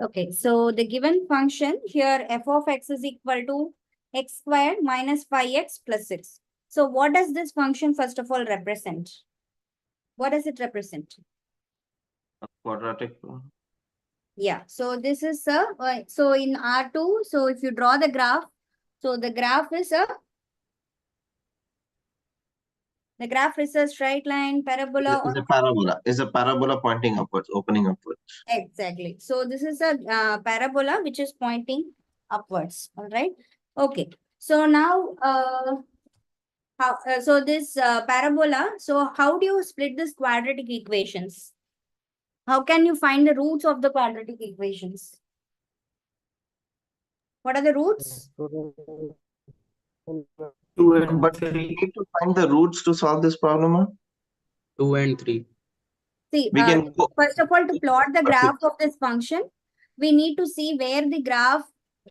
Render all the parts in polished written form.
Okay, so the given function here, f of x is equal to x squared minus 5x plus 6. So what does this function first of all represent? What does it represent? A quadratic. Yeah, so this is a, so in R2, so if you draw the graph, so the graph is a straight line, parabola, Is or a parabola. Is a parabola pointing upwards, opening upwards. exactly. So this is a parabola which is pointing upwards. All right. Okay. So now, so this parabola. So how do you split this quadratic equations? How can you find the roots of the quadratic equations? What are the roots? 2 and But we 3. need to find the roots to solve this problem. Huh? 2 and 3. See, We can go. first of all, to plot the graph of this function, we need to see where the graph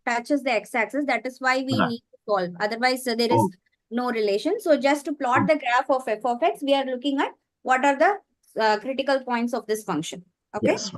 touches the x-axis. That is why we need to solve. Otherwise, there is no relation. So just to plot the graph of f of x, we are looking at what are the critical points of this function. Okay. Yes.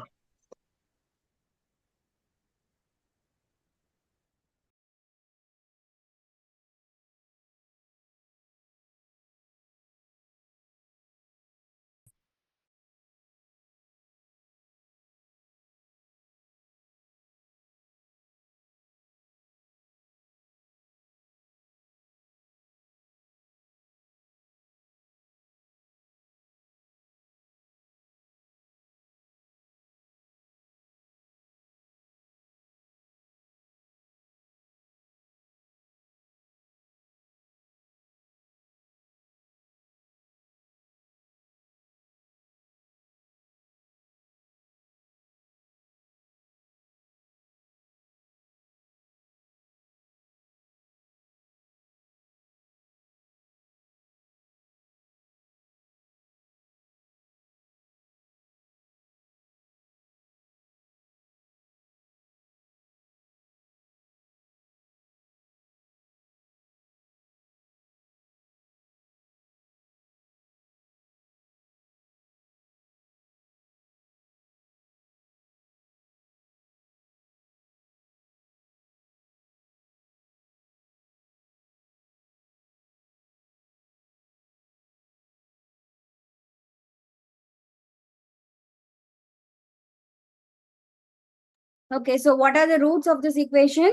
Okay, so what are the roots of this equation?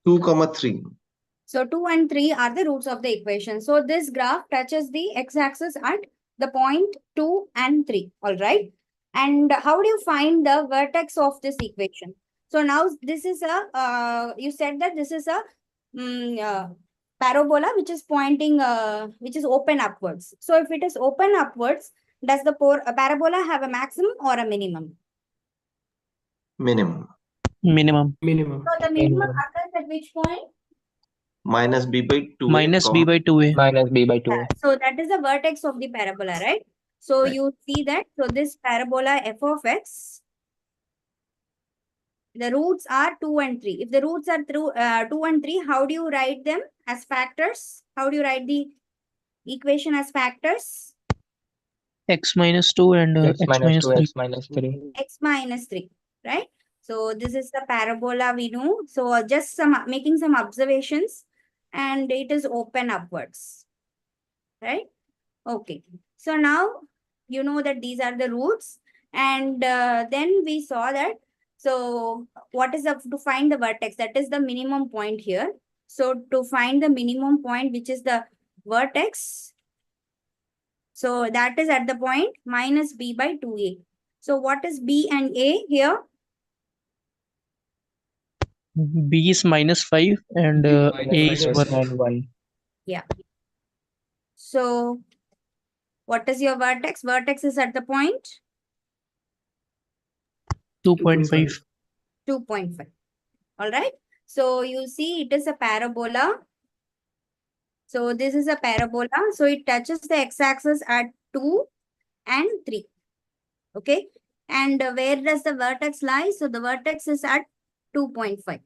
2, 3. So 2 and 3 are the roots of the equation. So this graph touches the x-axis at the point 2 and 3. All right. And how do you find the vertex of this equation? So now this is you said that this is a parabola which is pointing, which is open upwards. So if it is open upwards, does the parabola have a maximum or a minimum? Minimum. Minimum. So the minimum occurs at which point? Minus b by 2. Minus b by 2a. Minus b by 2a. So that is the vertex of the parabola, right? So Right. you see that, so this parabola f of x, the roots are 2 and 3. If the roots are 2 and 3, how do you write them as factors? How do you write the equation as factors? X minus 2 and X x minus minus 2, 3. x minus 3. X minus 3, right? So this is the parabola we know. So just making some observations, and it is open upwards, right? Okay. So now you know that these are the roots, and then we saw that. So what is to find the vertex? That is the minimum point here. So to find the minimum point, which is the vertex, so that is at the point minus b by 2a. So what is b and a here? B is minus 5 and A is Minus 1. and 1. Yeah. So what is your vertex? Vertex is at the point 2.5. 2.5. All right. So you see it is a parabola. So this is a parabola. So it touches the x-axis at 2 and 3. Okay. And where does the vertex lie? So the vertex is at 2.5.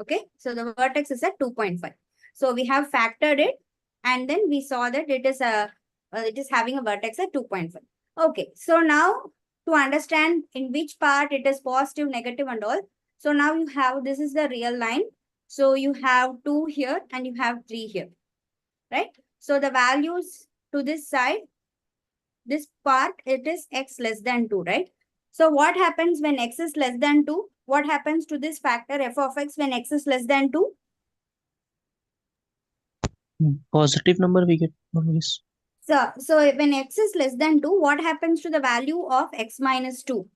Okay. So the vertex is at 2.5. So we have factored it, and then we saw that it is having a vertex at 2.5. Okay, so now to understand in which part it is positive, negative and all. So now you have, this is the real line. So you have 2 here and you have 3 here, right? So the values to this side, this part, it is x less than 2, right? So what happens when x is less than 2? What happens to this factor f of x when x is less than 2? Positive number we get always. So when x is less than 2, what happens to the value of x minus 2?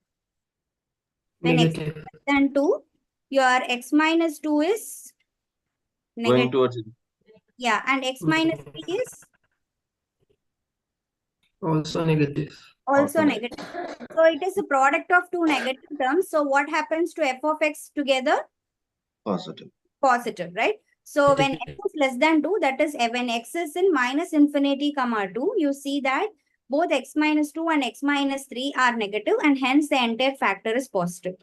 When x is Negative. less than 2, your x minus 2 is Going negative. towards it. Yeah, and x minus 3 is Also negative. also Also negative. So it is a product of two negative terms. So what happens to f of x together? positive. Positive, right? So when x is less than 2, that is when x is in minus infinity comma 2, you see that both x minus 2 and x minus 3 are negative and hence the entire factor is positive.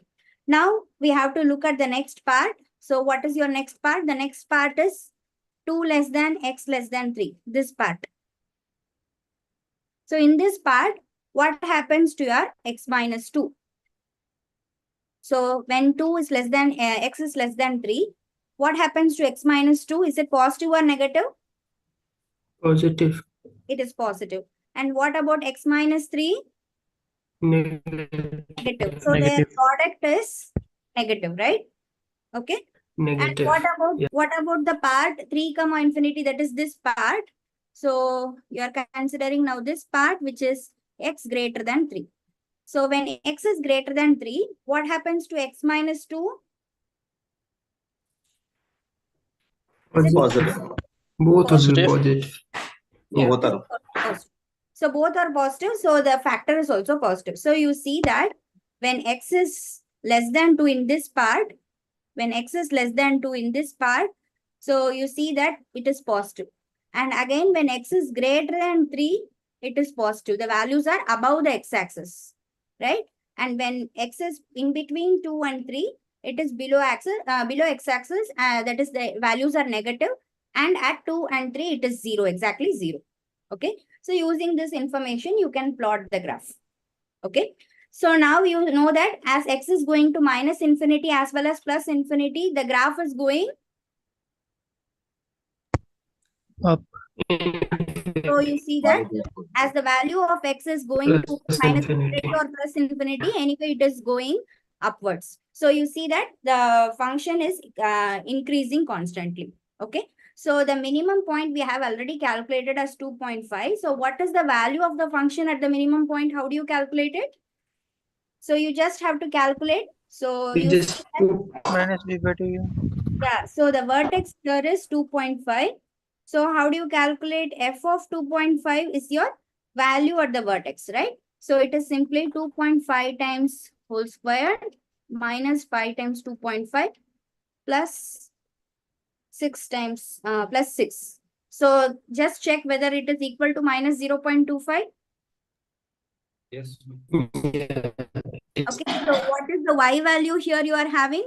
Now we have to look at the next part. So what is your next part? The next part is 2 less than x less than 3, this part. So in this part, what happens to your x minus 2? So when 2 is less than, x is less than 3, what happens to x minus 2? Is it positive or negative? Positive. It is positive. And what about x minus 3? Negative. Negative. So their Negative. product is negative, right? Okay. And Negative. what about the part 3 comma infinity, that is this part? So you are considering now this part, which is x greater than 3. So when x is greater than 3, what happens to x minus 2? Is it Positive. Positive. Both will be Positive. positive. Yeah. Both are positive? So both are positive. So the factor is also positive. So you see that when x is less than 2 in this part, when x is less than 2 in this part, so you see that it is positive. And again, when x is greater than 3, it is positive. The values are above the x-axis, right? And when x is in between 2 and 3, it is below x-axis. That is, the values are negative. And at 2 and 3, it is 0, exactly 0. Okay. So using this information, you can plot the graph. Okay. So now you know that as x is going to minus infinity as well as plus infinity, the graph is going. Up. So you see that as the value of x is going to Plus minus infinity. infinity or plus infinity, anyway, it is going upwards. So you see that the function is increasing constantly. Okay. So the minimum point we have already calculated as 2.5. So what is the value of the function at the minimum point? How do you calculate it? So you just have to calculate. So We you just see that, put Minus b by 2. yeah, so the vertex here is 2.5. So how do you calculate f of 2.5 is your value at the vertex, right? So it is simply 2.5 times whole squared minus 5 times 2.5 plus 6 times plus 6. So just check whether it is equal to minus 0.25. yes. Okay, so what is the y value here you are having?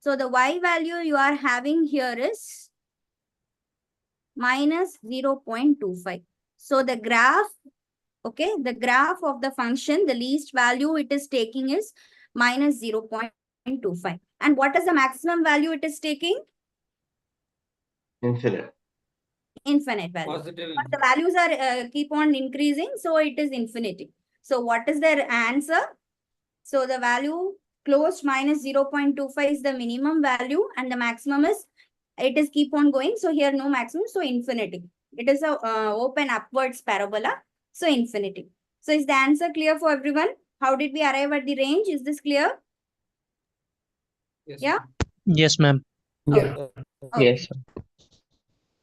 So the y value you are having here is minus 0.25. So the graph, okay, the graph of the function, the least value it is taking is minus 0.25. And what is the maximum value it is taking? infinite. Infinite value. Positive. But the values are keep on increasing, so it is infinity. So what is their answer? So the value closed minus 0.25 is the minimum value and the maximum is, it is keep on going. So here no maximum, so infinity. It is a open upwards parabola, so infinity. So is the answer clear for everyone? How did we arrive at the range? Is this clear? Yes. Yeah? Yes, ma'am. Yeah. Okay. Yes.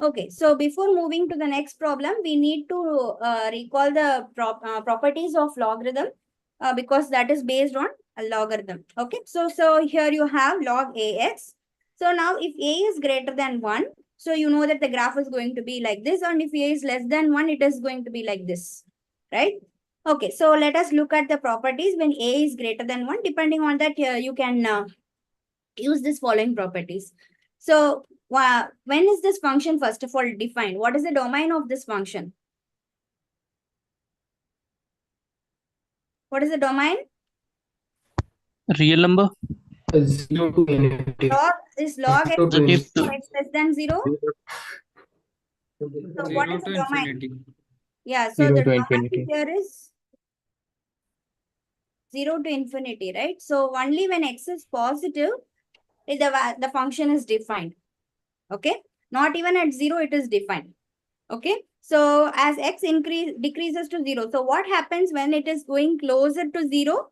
Okay, so before moving to the next problem, we need to recall the properties of logarithm because that is based on a logarithm. Okay, so here you have log ax. So now if a is greater than 1, so you know that the graph is going to be like this, and if a is less than 1, it is going to be like this, right? Okay, so let us look at the properties when a is greater than 1. Depending on that, you can use this following properties. So when is this function first of all defined? What is the domain of this function? What is the domain? Real number. 0 to infinity. Log is log x Positive to to x less than 0. So what 0 is to the domain? infinity. Yeah, so 0 the to domain infinity. here is 0 to infinity, right? So only when x is positive, the function is defined. Okay, not even at 0 it is defined. Okay, so as x decreases to 0, so what happens when it is going closer to 0?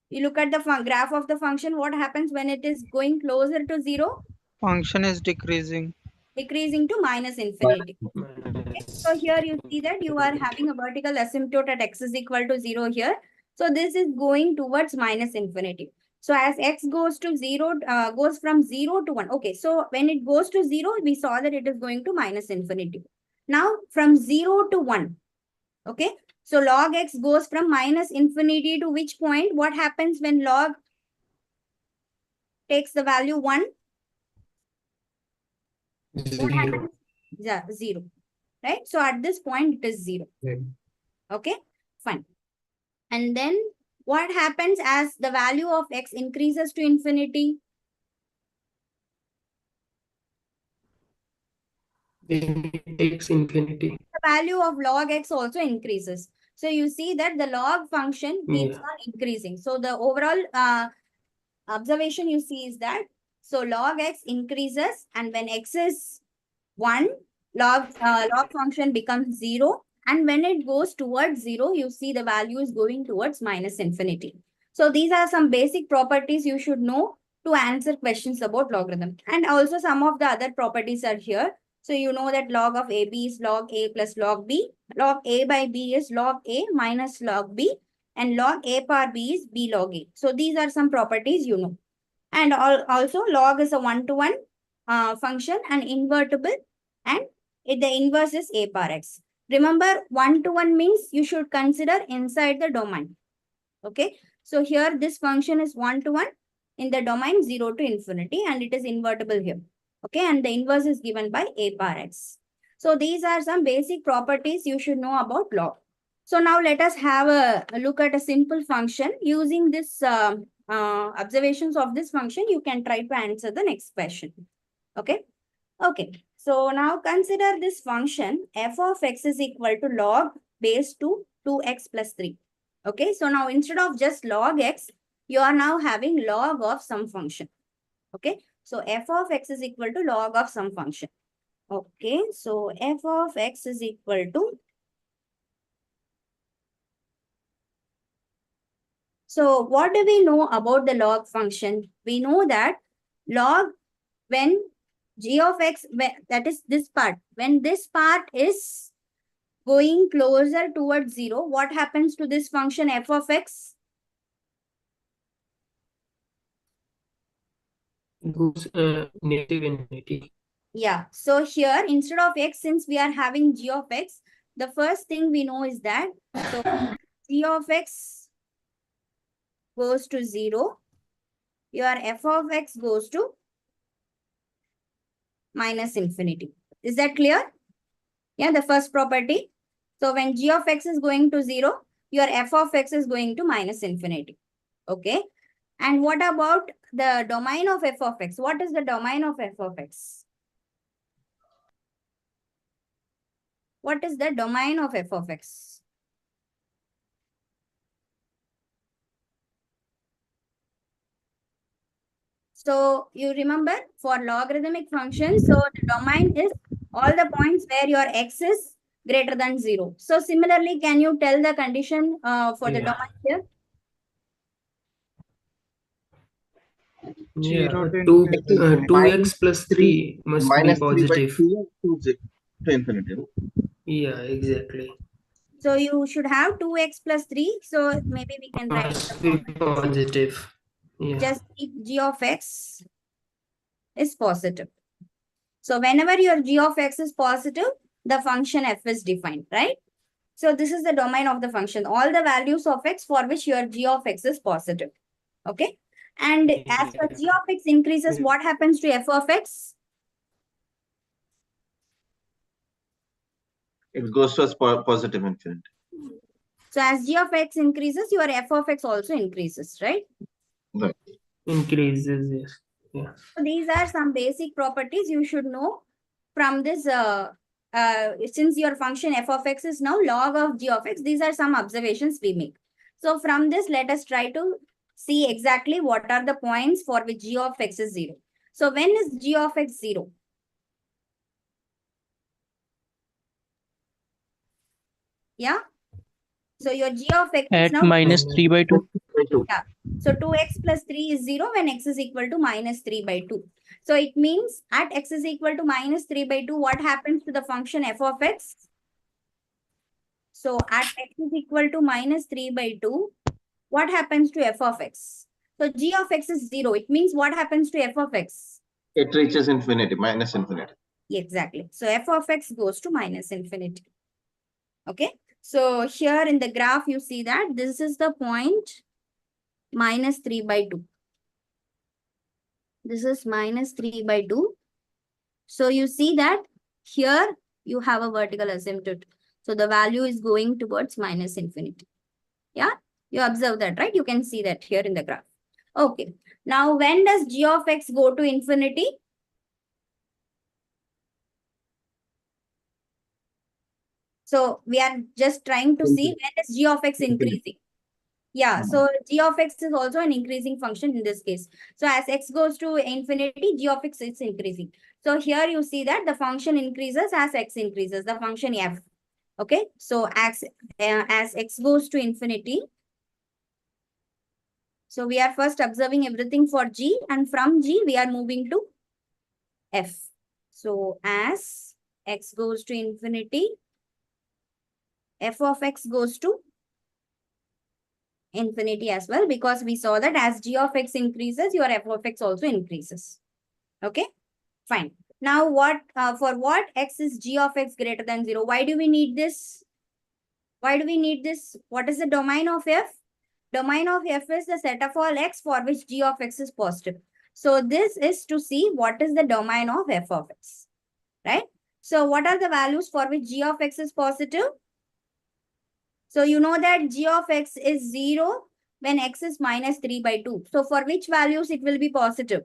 You look at the graph of the function. What happens when it is going closer to 0? Function is decreasing. Decreasing to minus infinity. Okay. So here you see that you are having a vertical asymptote at x is equal to 0 here. So this is going towards minus infinity. So as x goes to 0, goes from 0 to 1. Okay, so when it goes to 0, we saw that it is going to minus infinity. Now from 0 to 1. Okay, so log x goes from minus infinity to which point? What happens when log takes the value 1? What 0. happens? Yeah, 0. Right? So at this point, it is 0. Yeah. Okay, fine. And then what happens as the value of x increases to infinity? Then it takes infinity. The value of log x also increases. So you see that the log function keeps Yeah. on increasing. So the overall observation you see is that, so log x increases, and when x is 1, log function becomes 0. And when it goes towards 0, you see the value is going towards minus infinity. So these are some basic properties you should know to answer questions about logarithm. And also some of the other properties are here. So you know that log of AB is log A plus log B. Log A by B is log A minus log B. And log A par B is B log A. So these are some properties you know. And also log is a one-to-one function and invertible, and the inverse is A par x. Remember, one-to-one means you should consider inside the domain. Okay, so here this function is one-to-one in the domain 0 to infinity, and it is invertible here. Okay, and the inverse is given by A par x. So these are some basic properties you should know about log. So now let us have a look at a simple function. Using this observations of this function, you can try to answer the next question. Okay. Okay. So now consider this function f of x is equal to log base 2x plus 3. Okay. So now instead of just log x, you are now having log of some function. Okay. So f of x is equal to log of some function. Okay. So f of x is equal to. So what do we know about the log function? We know that log, when g of x, that is this part, when this part is going closer towards 0, what happens to this function f of x? Goes negative infinity. Yeah. So here, instead of x, since we are having g of x, the first thing we know is that, so g of x goes to 0, your f of x goes to minus infinity. Is that clear? Yeah, the first property. So when g of x is going to 0, your f of x is going to minus infinity. Okay. And what about the domain of f of x? What is the domain of f of x? What is the domain of f of x? So you remember for logarithmic functions, so the domain is all the points where your x is greater than 0. So similarly, can you tell the condition for the Yeah. domain here? Yeah. 0 to 2x plus 3 must be minus 3 by positive. 2 to infinity. No? Yeah, exactly. So you should have 2x plus 3. So maybe we can write the Must be formula. positive. Yeah. Just if g of x is positive. So whenever your g of x is positive, the function f is defined, right? So this is the domain of the function. All the values of x for which your g of x is positive. Okay. And as the g of x increases, what happens to f of x? It goes to a positive infinity. So as g of x increases, your f of x also increases, right? Increases, yes. Yeah. So these are some basic properties you should know from this. Since your function f of x is now log of g of x, these are some observations we make. So from this, let us try to see exactly what are the points for which g of x is 0. So when is g of x 0? Yeah. So your g of x is At now minus 3 by 2. yeah. So 2x plus 3 is 0 when x is equal to minus 3 by 2. So it means at x is equal to minus 3 by 2, what happens to the function f of x? So at x is equal to minus 3 by 2, what happens to f of x? So g of x is 0. It means what happens to f of x? It reaches infinity, minus infinity. Exactly. So f of x goes to minus infinity. Okay. So here in the graph, you see that this is the point minus 3 by 2. This is minus 3 by 2. So you see that here you have a vertical asymptote. So the value is going towards minus infinity. Yeah, you observe that, right? You can see that here in the graph. Okay. Now, when does g of x go to infinity? So we are just trying to see when is g of x increasing. Yeah, so g of x is also an increasing function in this case. So as x goes to infinity, g of x is increasing. So here you see that the function increases as x increases, the function f. Okay, so as x goes to infinity, so we are first observing everything for g, and from g we are moving to f. So as x goes to infinity, f of x goes to infinity as well, because we saw that as g of x increases, your f of x also increases. Okay, fine. Now what for what x is g of x greater than 0? Why do we need this? Why do we need this? What is the domain of f? Domain of f is the set of all x for which g of x is positive. So this is to see what is the domain of f of x, right? So what are the values for which g of x is positive? So you know that g of x is 0 when x is minus 3 by 2. So for which values it will be positive?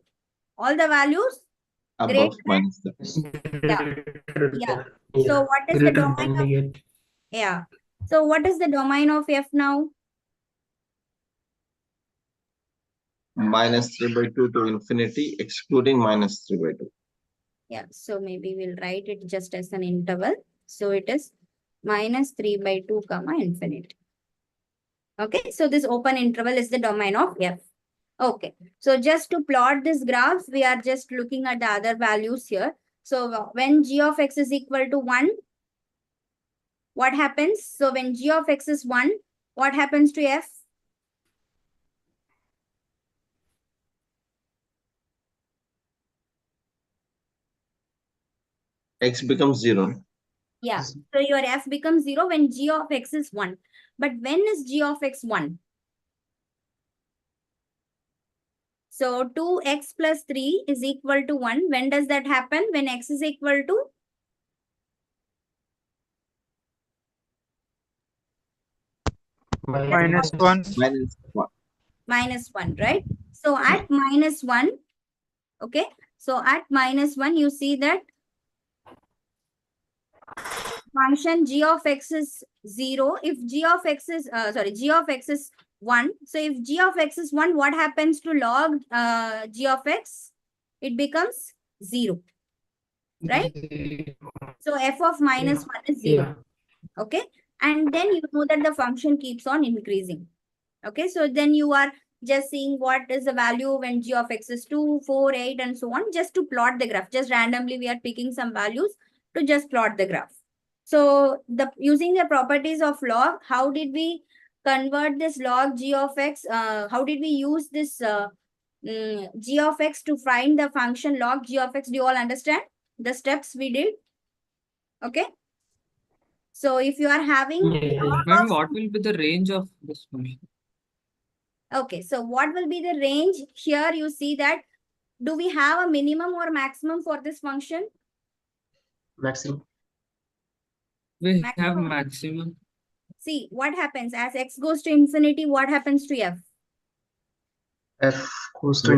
All the values greater Above than, minus 3. yeah. Yeah. So what is the Greater domain than of, negative. yeah. So what is the domain of f now? Minus 3 by 2 to infinity, excluding minus 3 by 2. Yeah, so maybe we'll write it just as an interval. So it is minus 3 by 2 comma infinity. Okay, so this open interval is the domain of f. Okay, so just to plot this graph, we are just looking at the other values here. So when g of x is equal to 1, what happens? So when g of x is 1, what happens to f? X becomes 0. Yeah, so your f becomes 0 when g of x is 1. But when is g of x 1? So 2x plus 3 is equal to 1. When does that happen? When x is equal to? Minus 1. Minus 1. Minus 1, right? So at minus 1, okay. So at minus 1, you see that function g of x is 0. If g of x is, g of x is 1. So if g of x is 1, what happens to log g of x? It becomes 0, right? So f of minus 1 is 0. Yeah. Okay. And then you know that the function keeps on increasing. Okay. So then you are just seeing what is the value when g of x is 2, 4, 8, and so on, just to plot the graph. Just randomly, we are picking some values to just plot the graph. So using the properties of log, how did we convert this log g of x? How did we use this g of x to find the function log g of x? Do you all understand the steps we did? Okay. So if you are having Yeah. log Ma'am, of, what will be the range of this function? okay, so what will be the range? Here you see that, do we have a minimum or maximum for this function? Maximum. We have Maximum. maximum. See, what happens as x goes to infinity, what happens to f? F goes to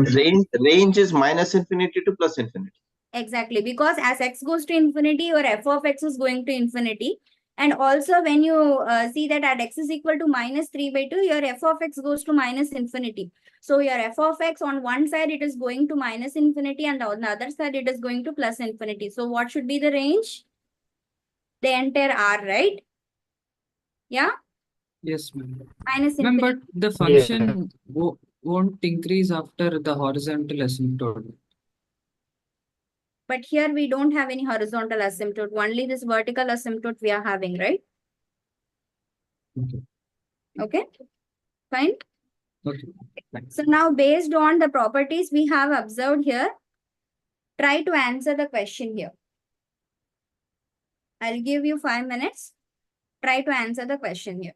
Range is minus infinity to plus infinity. Exactly, because as x goes to infinity, your f of x is going to infinity. And also when you see that at x is equal to minus 3 by 2, your f of x goes to minus infinity. So your f of x on one side, it is going to minus infinity, and on the other side, it is going to plus infinity. So what should be the range? The entire R, right? Yeah, Yes, ma'am. minus Ma'am, but infinity. the function won't increase after the horizontal asymptote. But here we don't have any horizontal asymptote, only this vertical asymptote we are having, right? Okay. Okay, fine. Okay. Fine. So now based on the properties we have observed here, try to answer the question here. I'll give you 5 minutes. Try to answer the question here.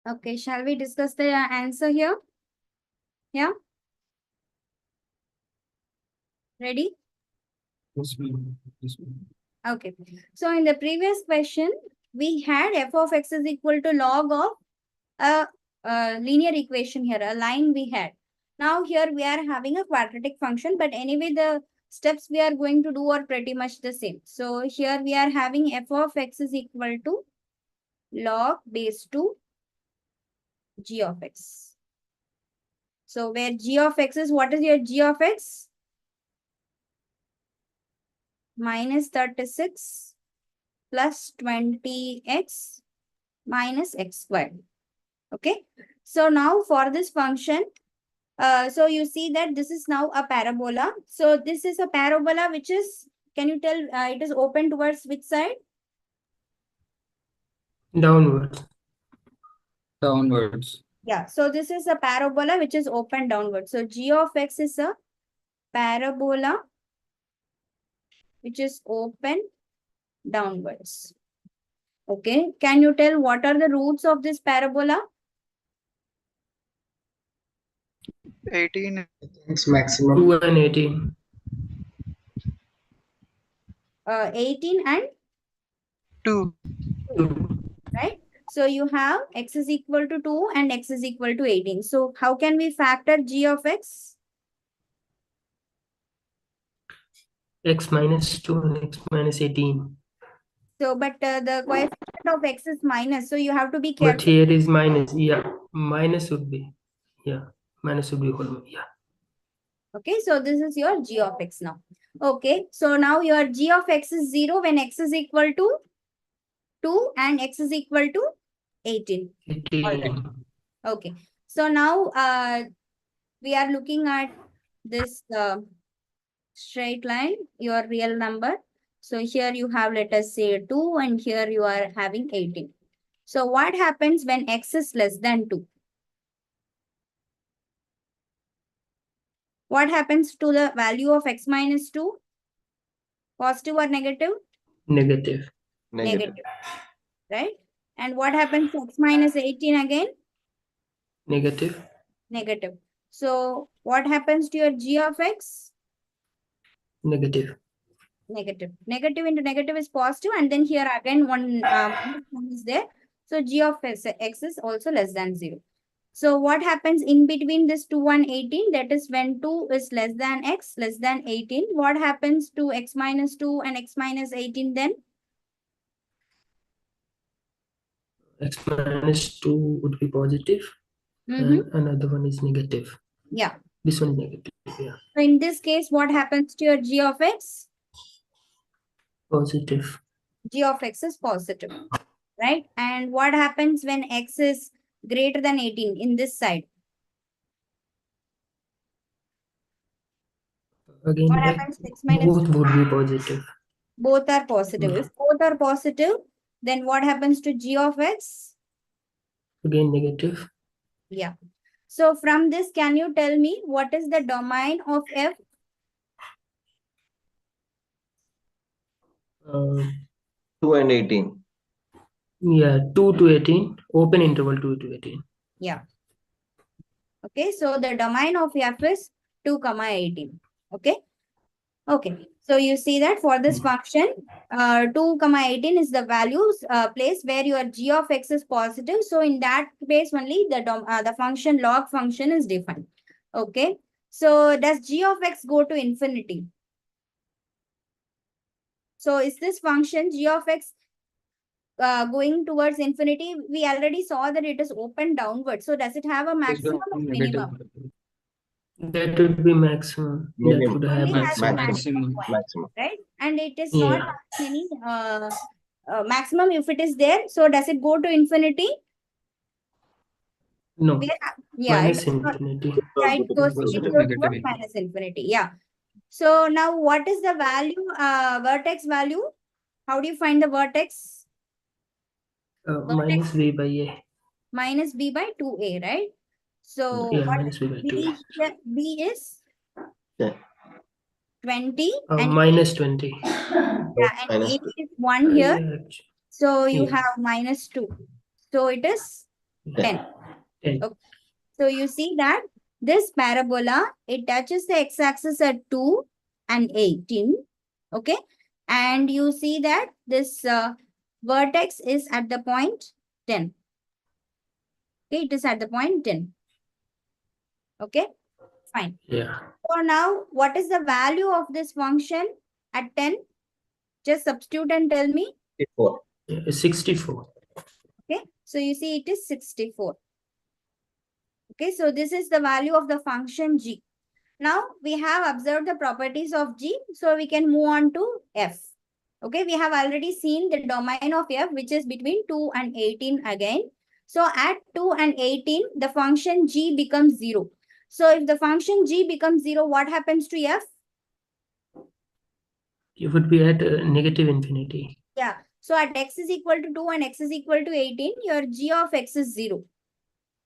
Okay, shall we discuss the answer here? Yeah, ready? Yes, ma'am. Yes, ma'am. Okay. So in the previous question, we had f of x is equal to log of a linear equation here, a line we had. Now here we are having a quadratic function, but anyway, the steps we are going to do are pretty much the same. So here we are having f of x is equal to log base 2 g of x. So where g of x is, what is your g of x? Minus 36 plus 20x minus x squared. Okay. So now for this function, so you see that this is now a parabola. So this is a parabola which is, can you tell it is open towards which side? Downwards. Downwards. Yeah. So this is a parabola which is open downwards. So g of x is a parabola which is open downwards. Okay. Can you tell what are the roots of this parabola? 18. It's maximum. 2 and 18. 18 and 2. 2. right? So you have x is equal to 2 and x is equal to 18. So how can we factor g of x? X minus 2 and x minus 18. So, but the coefficient of x is minus, so you have to be But careful. here is minus. Yeah. Minus would be. Yeah. Minus would be whole. Yeah. Okay, so this is your g of x now. Okay, so now your g of x is 0 when x is equal to 2 and x is equal to 18. 18. Okay, so now we are looking at this straight line, your real number. So here you have, let us say 2 and here you are having 18. So what happens when x is less than 2? What happens to the value of x minus 2? Positive or negative? Negative. Negative. Right? And what happens to x minus 18 again? Negative. Negative. So what happens to your g of x? Negative. Negative. Negative into negative is positive, and then here again one is there. So g of x is also less than 0. So what happens in between this 2 and 18? That is when 2 is less than x, less than 18. What happens to x minus 2 and x minus 18 then? X minus 2 would be positive, and another one is negative. Yeah. This one is negative. Yeah. So in this case, what happens to your g of x? Positive. G of x is positive, right? And what happens when x is greater than 18 in this side? Again, What like happens to x minus both 2? would be positive. Both are positive. If both are positive, then what happens to g of x? Again, negative. Yeah. So from this, can you tell me what is the domain of f? 2 and 18. Yeah, 2 to 18. Open interval 2 to 18. Yeah. Okay, so the domain of f is 2, 18. Okay. Okay, so you see that for this function, 2, 18 is the values place where your g of x is positive. So in that case only the function log function is defined. Okay, so does g of x go to infinity? So is this function g of x going towards infinity? We already saw that it is open downward. So does it have a maximum or minimum? That would be maximum. That Minimum. would have Only has a maximum. maximum point, Maximum. right? And it is not Yeah. any maximum if it is there. So does it go to infinity? No. Yeah, Minus it does not. infinity. Yeah, it goes towards minus infinity. Yeah. So now what is the value, vertex value? How do you find the vertex? Minus b by a. Minus b by 2a, right? So Yeah, what minus b by 2. b, b is Yeah. 20 and Minus 20. yeah, and Minus a is 1 here. Yeah, So you yeah. have minus 2. So it is 10. 10. Okay. So you see that this parabola, it touches the x-axis at 2 and 18. Okay. And you see that this vertex is at the point 10. Okay. It is at the point 10. Okay. Fine. Yeah. So now what is the value of this function at 10? Just substitute and tell me. 64. 64. Okay. So you see it is 64. Okay. So this is the value of the function g. Now we have observed the properties of G, so we can move on to F. Okay, we have already seen the domain of F, which is between 2 and 18 again. So at 2 and 18, the function G becomes 0. So if the function G becomes 0, what happens to F? You would be at negative infinity. Yeah, so at x is equal to 2 and x is equal to 18, your G of x is 0.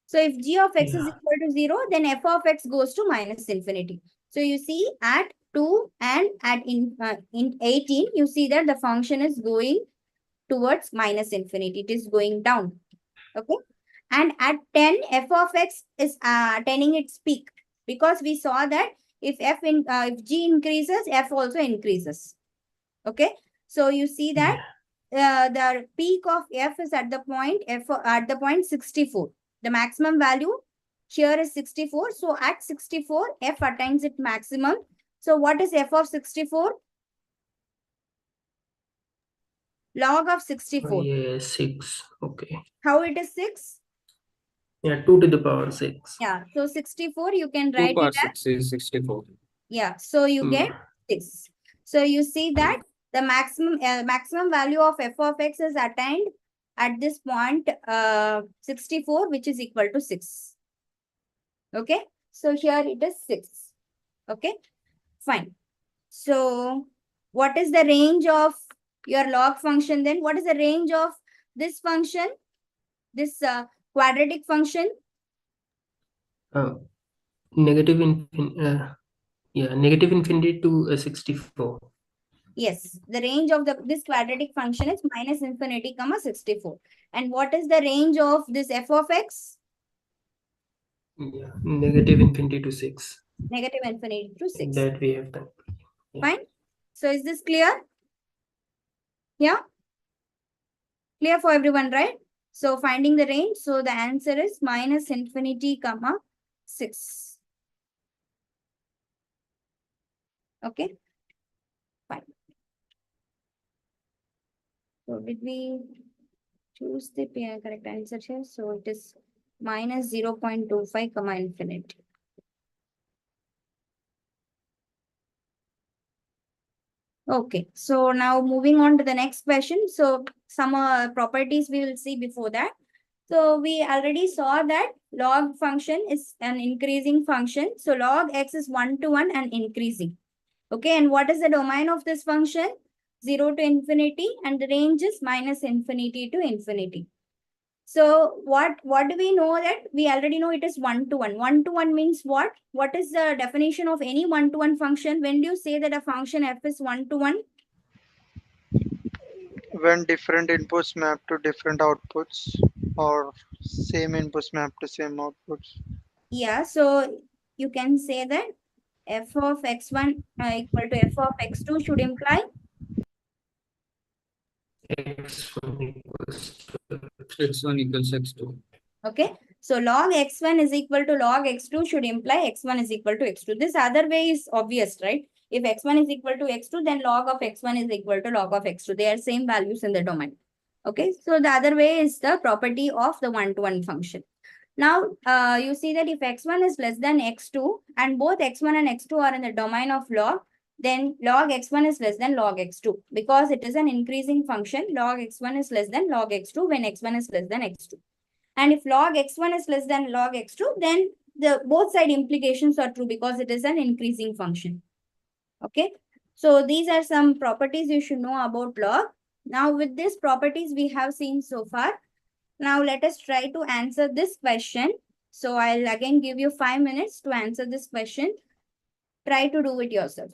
So if G of x is equal to 0, then f of x goes to minus infinity. So you see at 2 and at in 18, you see that the function is going towards minus infinity. It is going down. Okay. And at 10, f of x is attaining its peak, because we saw that if if G increases, f also increases. Okay. So you see that the peak of f is at the point 64. The maximum value here is 64. So at 64, f attains its maximum. So what is f of 64? Log of 64. Yeah, 6. Okay. How it is 6? Yeah, 2 to the power 6. Yeah. So 64, you can 2 write power it as, 6 is 64. yeah. So you get 6. So you see that the maximum value of f of x is attained at this point 64, which is equal to 6. Okay. So here it is 6. Okay. Fine. So what is the range of your log function then? What is the range of this function? This quadratic function? Negative infinity to 64. Yes, the range of this quadratic function is minus infinity, comma 64. And what is the range of this f of x? Yeah, negative infinity to 6. Negative infinity to 6. That we have done. Yeah. Fine. So is this clear? Yeah. Clear for everyone, right? So finding the range. So the answer is minus infinity, comma 6. Okay. Fine. So did we choose the correct answer here? So it is minus 0.25, comma infinity. Okay, so now moving on to the next question. So some properties we will see before that. So we already saw that log function is an increasing function. So log x is 1 to 1 and increasing. Okay, and what is the domain of this function? 0 to infinity, and the range is minus infinity to infinity. So what do we know that? We already know it is 1 to 1. 1 to 1 means what? What is the definition of any 1 to 1 function? When do you say that a function f is 1 to 1? When different inputs map to different outputs, or same inputs map to same outputs. Yeah, so you can say that f of x1 equal to f of x2 should imply X1 equals to x1 equals x2. okay. So log x1 is equal to log x2 should imply x1 is equal to x2. This other way is obvious, right? If x1 is equal to x2, then log of x1 is equal to log of x2. They are same values in the domain. Okay, so the other way is the property of the one-to-one function. Now, you see that if x1 is less than x2 and both x1 and x2 are in the domain of log, then log x1 is less than log x2 because it is an increasing function. Log x1 is less than log x2 when x1 is less than x2. And if log x1 is less than log x2, then the both side implications are true because it is an increasing function. Okay. So these are some properties you should know about log. Now with these properties we have seen so far. Now let us try to answer this question. So I'll again give you 5 minutes to answer this question. Try to do it yourself.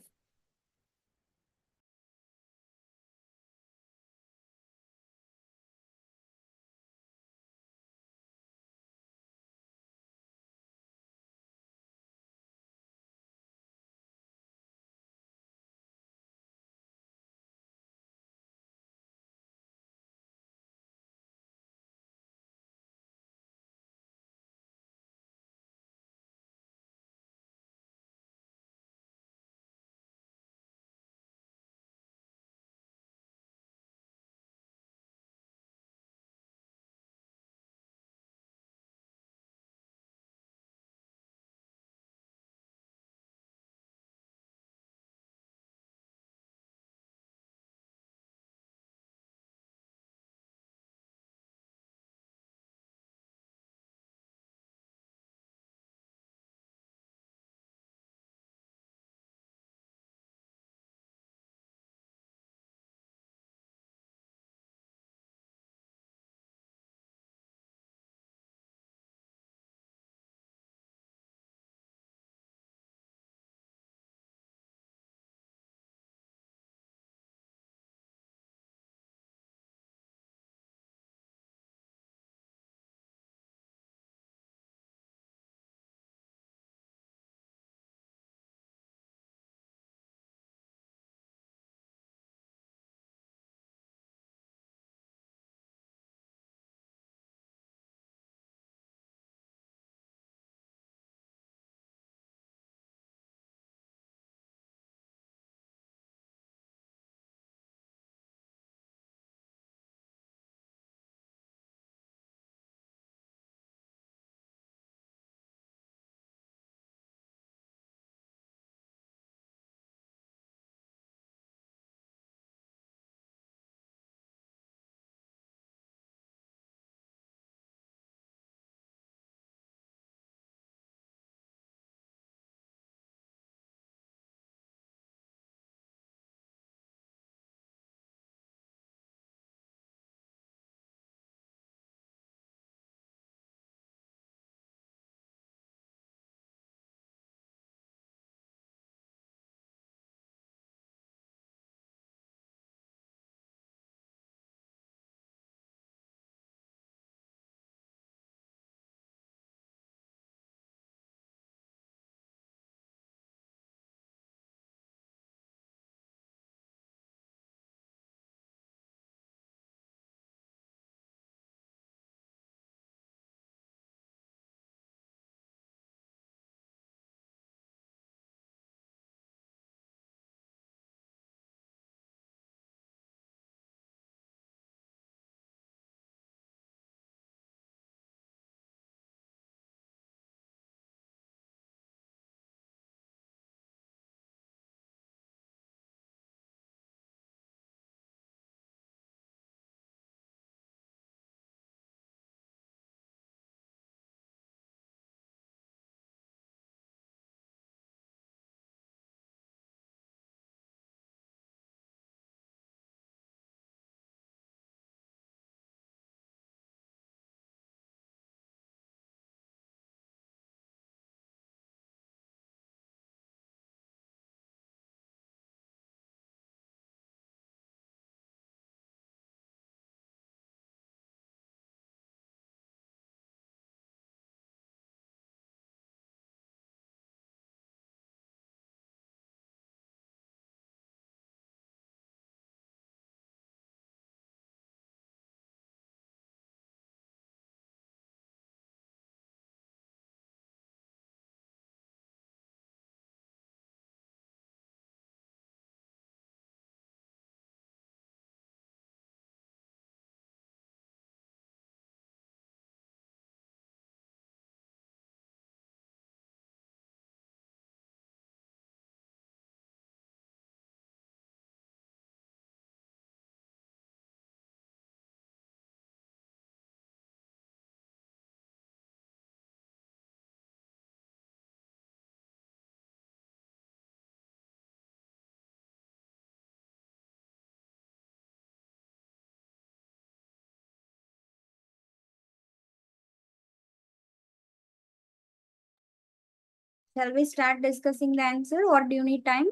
Shall we start discussing the answer or do you need time?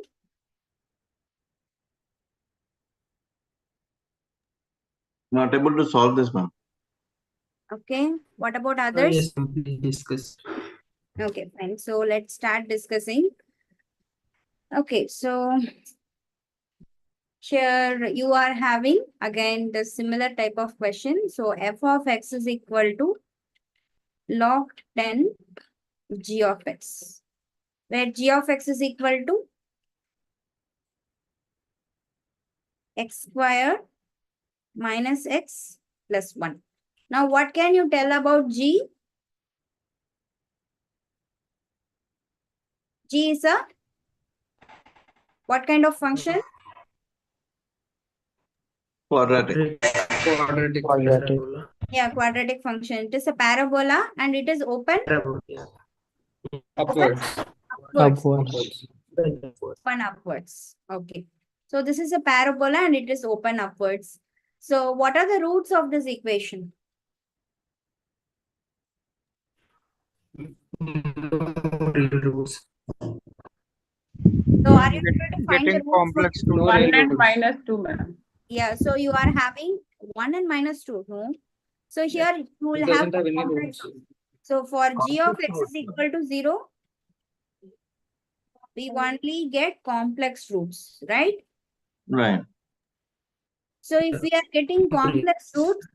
Not able to solve this, ma'am. Okay. What about Yes, others? please discuss. Okay, fine. So let's start discussing. Okay, so here you are having again the similar type of question. So f of x is equal to log 10 g of x, where g of x is equal to x square minus x plus 1. Now, what can you tell about g? G is a what kind of function? Quadratic. Quadratic. Parabola. Yeah, quadratic function. It is a parabola and it is open Parabola. Yeah. Upwards. upwards. Upwards. Open upwards. Okay. So this is a parabola and it is open upwards. So what are the roots of this equation? No real roots. So are you able to find the Getting roots for complex this? to No 1 real and roots. minus 2, ma'am. Yeah, so you are having 1 and minus 2. No. So here you will It have doesn't have any complex. roots. So for g of x is equal to 0, we only get complex roots, right? Right. So if we are getting complex roots,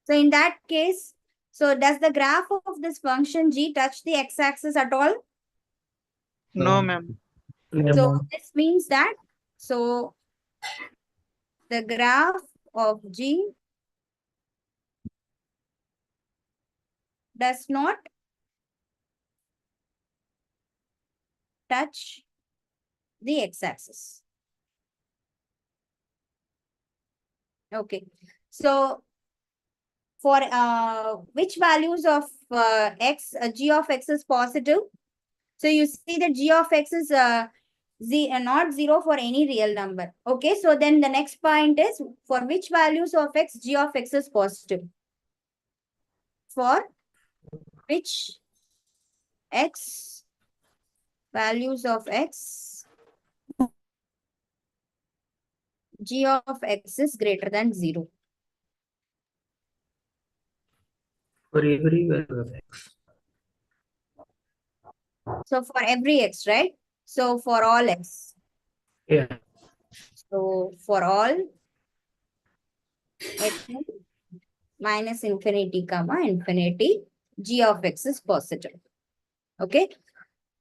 so in that case, so does the graph of this function g touch the x-axis at all? No, ma'am. No, So ma'am. this means that, so the graph of g does not touch the x-axis. Okay. So for which values of x, g of x is positive? So you see that g of x is not 0 for any real number. Okay, so then the next point is for which values of x, g of x is positive? For which x values of x, g of x is greater than 0. For every value of x. So for every x, right? So for all x. Yeah. So for all x minus infinity comma infinity, g of x is positive. Okay.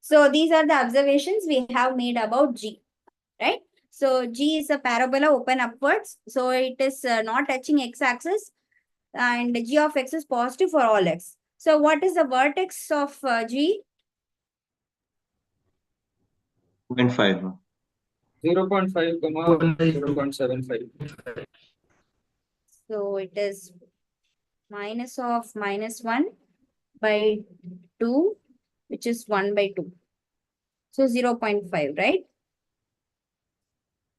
So these are the observations we have made about g, right? So g is a parabola open upwards. So it is not touching x-axis and g of x is positive for all x. So what is the vertex of g? 0.5. ma'am. 0.5, 1 by 2. 0.75. So it is minus of minus 1 by 2, which is 1 by 2. So 0.5, right?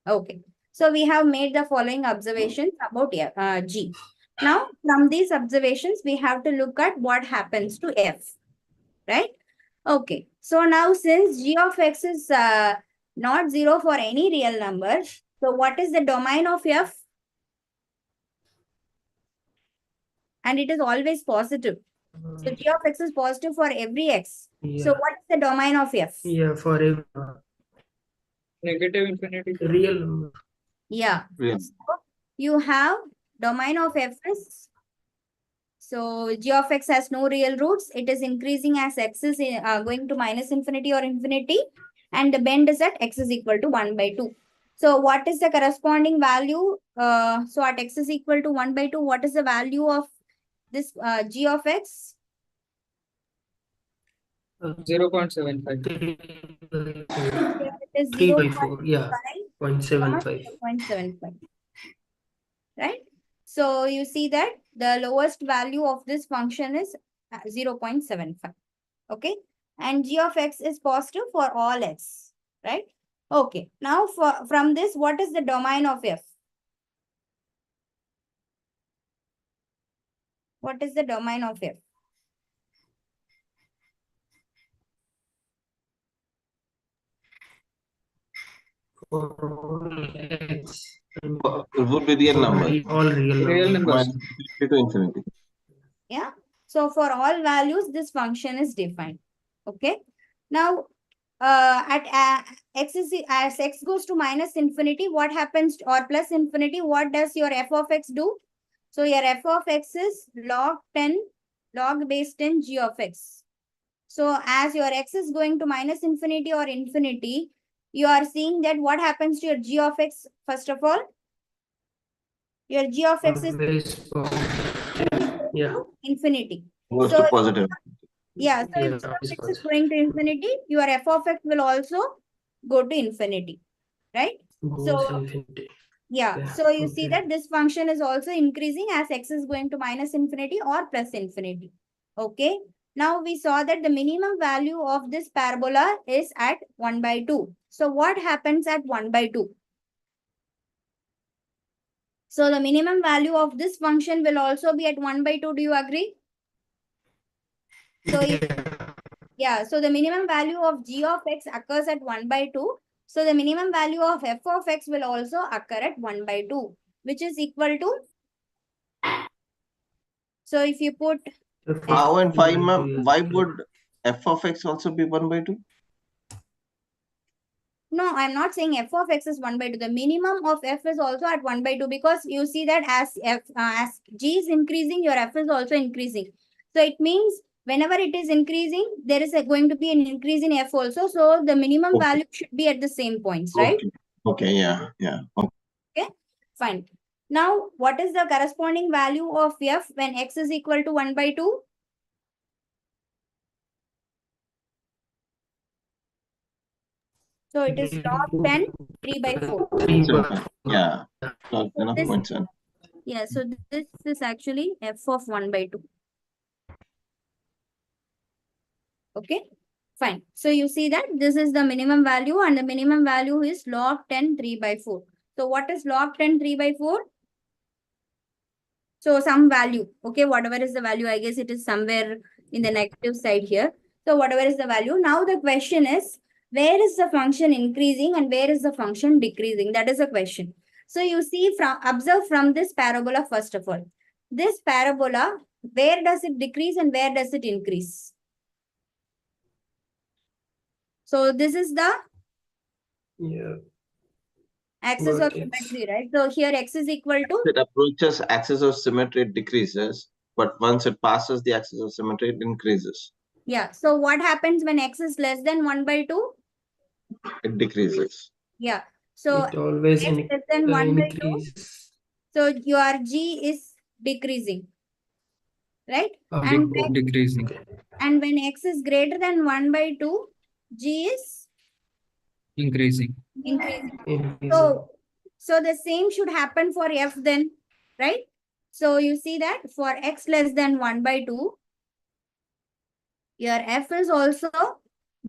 Okay. So we have made the following observations about g. Now, from these observations, we have to look at what happens to f, right? Okay. So now since g of x is not 0 for any real number, so what is the domain of f? And it is always positive. So g of x is positive for every x. Yeah. So what is the domain of f? Yeah, for every Negative infinity. real number. Yeah. Yeah. So you have domain of f is, so g of x has no real roots. It is increasing as x is going to minus infinity or infinity. And the bend is at x is equal to 1 by 2. So what is the corresponding value? So at x is equal to 1 by 2, what is the value of this g of x? 0.75. 3 by 4. Here it is 3 by 4. Yeah. 0.75. 0.75. Right? So you see that the lowest value of this function is 0.75. Okay. And g of x is positive for all x. Right? Okay. Now from this, what is the domain of f? What is the domain of f? all x. It would be real number. All real Real numbers. numbers. Minus infinity to infinity. Yeah. So for all values, this function is defined. Okay. Now, as x goes to minus infinity, what happens or plus infinity? What does your f of x do? So your f of x is log base 10 g of x. So as your x is going to minus infinity or infinity, you are seeing that what happens to your g of x first of all? Your g of x is Always positive. Yeah. infinity. Goes So to positive. yeah, so Yeah, if g of always x is positive. going to infinity, your f of x will also go to infinity, right? Goes So infinity. yeah, Okay. so you see Okay. that this function is also increasing as x is going to minus infinity or plus infinity. Okay. Now we saw that the minimum value of this parabola is at 1/2. So what happens at 1/2? So the minimum value of this function will also be at 1/2. Do you agree? So if yeah, so the minimum value of g of x occurs at 1/2. So the minimum value of f of x will also occur at 1/2, which is equal to. So if you put How and phi, ma'am? Yeah. Why would f of x also be 1/2? no, I'm not saying f of x is 1/2. The minimum of f is also at 1/2 because you see that as g is increasing, your f is also increasing. So it means whenever it is increasing, there is going to be an increase in f also. So the minimum Okay. value should be at the same points, right? Okay. Okay. Yeah. Yeah. Okay. Okay, fine. Now, what is the corresponding value of f when x is equal to 1/2? So it is log 10, 3/4. 0.7. Yeah. Log 10 of This, 0.7. yeah, so this is actually f of 1/2. Okay, fine. So you see that this is the minimum value and the minimum value is log 10, 3/4. So what is log 10, 3/4? So some value, okay, whatever is the value, I guess it is somewhere in the negative side here. So whatever is the value. Now the question is, where is the function increasing and where is the function decreasing? That is the question. So you see observe from this parabola first of all. This parabola, where does it decrease and where does it increase? So this is the Yeah. axis of Vertex. symmetry, right? So here x is equal to, It approaches axis of symmetry, it decreases. But once it passes the axis of symmetry, it increases. yeah. So what happens when x is less than 1/2? It decreases. Yeah. So It always x less than 1/2. increases. So your g is decreasing, right? And Decreasing. when x is greater than 1/2, g is Increasing. increasing. Increasing. So the same should happen for f then, right? So you see that for x less than 1/2, your f is also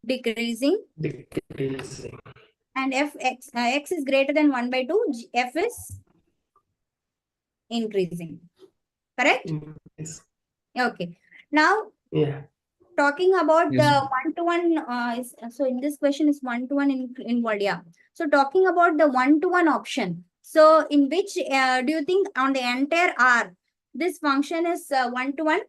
decreasing, Decreasing. and x is greater than 1/2, f is increasing. Correct? Yes. Okay. Now Yeah. talking about Yes. the one-to-one, so in this question is one-to-one involved, yeah. So talking about the one-to-one option. So in which do you think on the entire R, this function is one-to-one?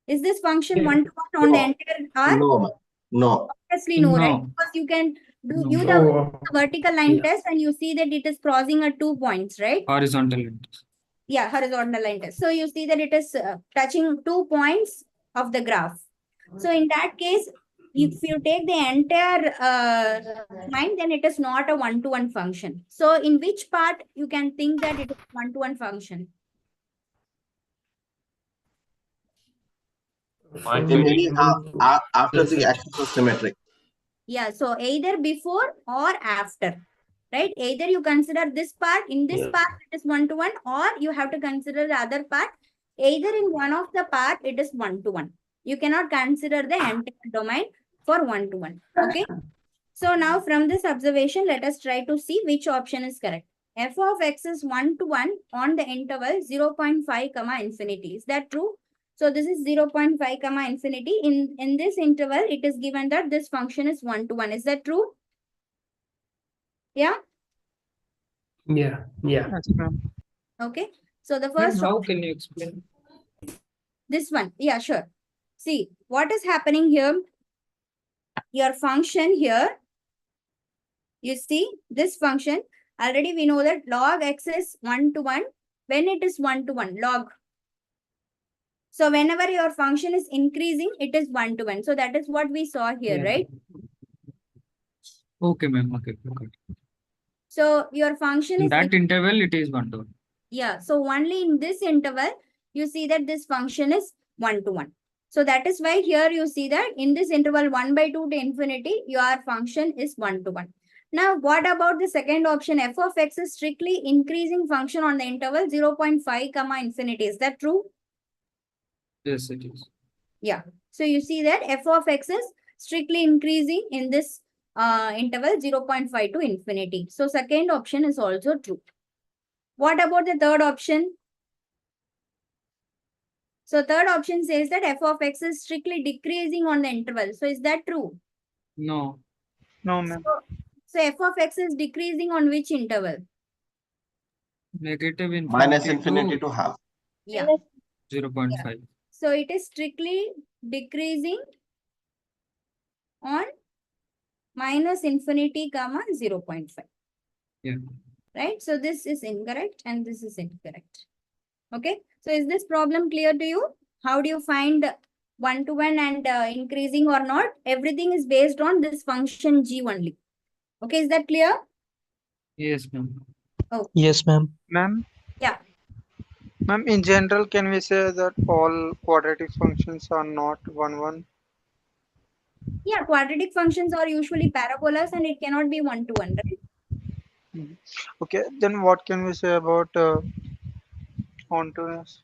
Is this function Yeah. one-to-one on the No. entire R? No, ma'am. No. Obviously no, right? No. Because you can do No. the Oh, vertical line yeah. test and you see that it is crossing at 2 points, right? Horizontal lines. Yeah, horizontal line test. So you see that it is touching 2 points of the graph. So in that case, if you take the entire line, then it is not a one-to-one function. So in which part you can think that it is one-to-one function? Maybe after the axis of symmetry. Yeah, so either before or after, right? Either you consider this part, in this Yeah. part it is one-to-one, or you have to consider the other part. Either in one of the part it is one-to-one. You cannot consider the entire domain for one-to-one, okay? So now from this observation, let us try to see which option is correct. F of x is 1-1 on the interval 0.5 comma infinity. Is that true? So this is 0.5 comma infinity. In this interval, it is given that this function is 1-1. Is that true? Yeah. Yeah. Yes, ma'am. Okay. So the Ma'am, first how can you explain? this one. Yeah, sure. See what is happening here. Your function here. You see this function. Already we know that log x is 1 to 1 when it is 1 to 1 log. So whenever your function is increasing, it is 1 to 1. So that is what we saw here, Yeah. right? Okay, ma'am. Okay. Okay. So your function In is that interval, it is 1 to 1. yeah. So only in this interval, you see that this function is 1 to 1. So that is why here you see that in this interval 1/2 to infinity, your function is 1 to 1. Now, what about the second option? F of x is strictly increasing function on the interval 0.5 comma infinity. Is that true? Yes, it is. Yeah. So you see that f of x is strictly increasing in this interval 0.5 to infinity. So second option is also true. What about the third option? So third option says that f of x is strictly decreasing on the interval. So is that true? No. No, ma'am. So f of x is decreasing on which interval? Negative Minus infinity infinity to half. Yeah. to 0.5. So it is strictly decreasing on minus infinity comma 0.5. Yeah. Right? So this is incorrect and this is incorrect. Okay. So is this problem clear to you? How do you find 1 to 1 and increasing or not? Everything is based on this function g only. Okay. Is that clear? Yes, ma'am. Oh, Yes, ma'am. Ma'am. yeah. Ma'am, in general, can we say that all quadratic functions are not 1, 1? Yeah. Quadratic functions are usually parabolas and it cannot be 1 to 1, right? Okay, then what can we say about ontoness?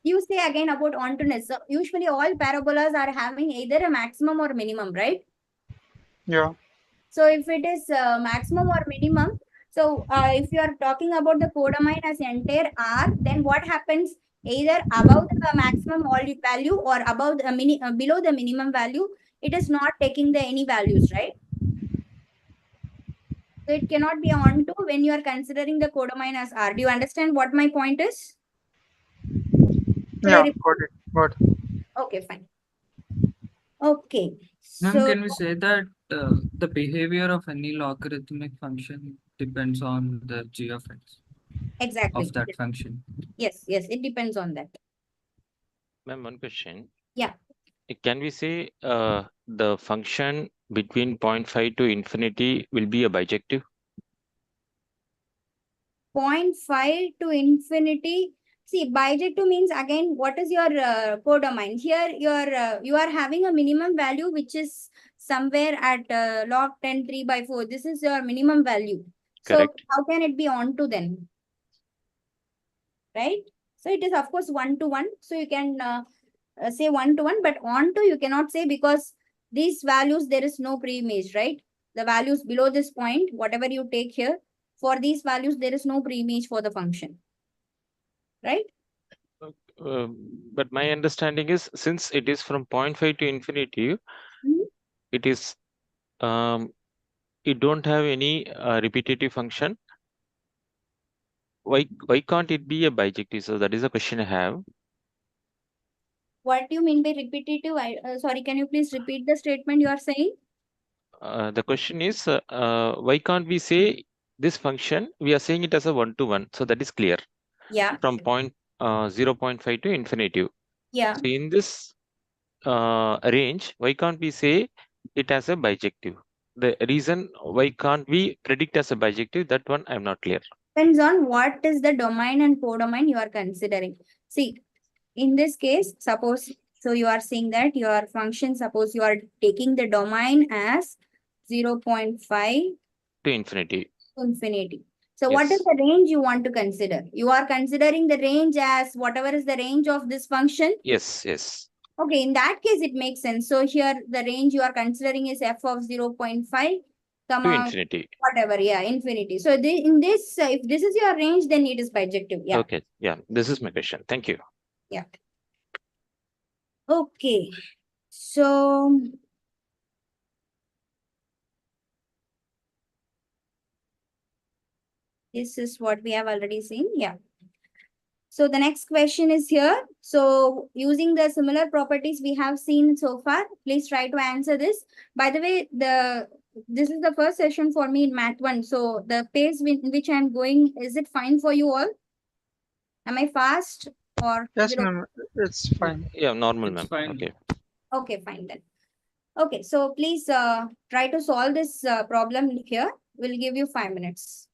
You say again about ontoness. So usually all parabolas are having either a maximum or minimum, right? Yeah. So if it is maximum or minimum, so if you are talking about the codomain as entire R, then what happens? Either above the maximum value or above the below the minimum value, it is not taking the any values, right? So it cannot be onto when you are considering the codomain as R. Do you understand what my point is? Should I Yeah, repeat? got it. Got it. Okay, fine. Okay, Ma'am, so can we say that the behavior of any logarithmic function depends on the g of x exactly. of that function? Yes, it depends on that. Ma'am, one question. Yeah. Can we say the function between 0.5 to infinity will be a bijective? 0.5 to infinity. See, bijective means again, what is your codomain? Here, you are having a minimum value which is somewhere at log 10 3/4. This is your minimum value. So Correct. how can it be onto then? Right? So it is of course 1 to 1. So you can say 1 to 1, but onto you cannot say because these values there is no pre-image, right? The values below this point, whatever you take here, for these values there is no pre-image for the function, right? But my understanding is since it is from 0.5 to infinity, Mhm. it is it don't have any repetitive function. Why can't it be a bijective? So that is a question I have. What do you mean by repetitive? Sorry, can you please repeat the statement you are saying? The question is why can't we say this function? We are saying it as a 1 to 1, so that is clear. Yeah. From 0.5 to infinity. Yeah. So in this range, why can't we say it as a bijective? The reason why can't we predict as a bijective, that one I'm not clear. Depends on what is the domain and codomain you are considering. See, in this case, suppose, so you are saying that your function, suppose you are taking the domain as 0.5 To infinity. to infinity. So what is Yes. the range you want to consider? You are considering the range as whatever is the range of this function. Yes. Okay, in that case, it makes sense. So here the range you are considering is f of 0.5, To comma, infinity. whatever, yeah, infinity. So in this, if this is your range, then it is bijective. Yeah. Okay. Yeah. This is my question. Thank you. Yeah. Okay. So This is what we have already seen. Yeah. So the next question is here. So using the similar properties we have seen so far, please try to answer this. By the way, this is the first session for me in Math 1. So the pace in which I'm going, is it fine for you all? Am I fast or? Yes, ma'am. It's fine. Yeah, normal, It's ma'am. fine. Okay. Okay, fine then. Okay, so please try to solve this problem here. We'll give you 5 minutes.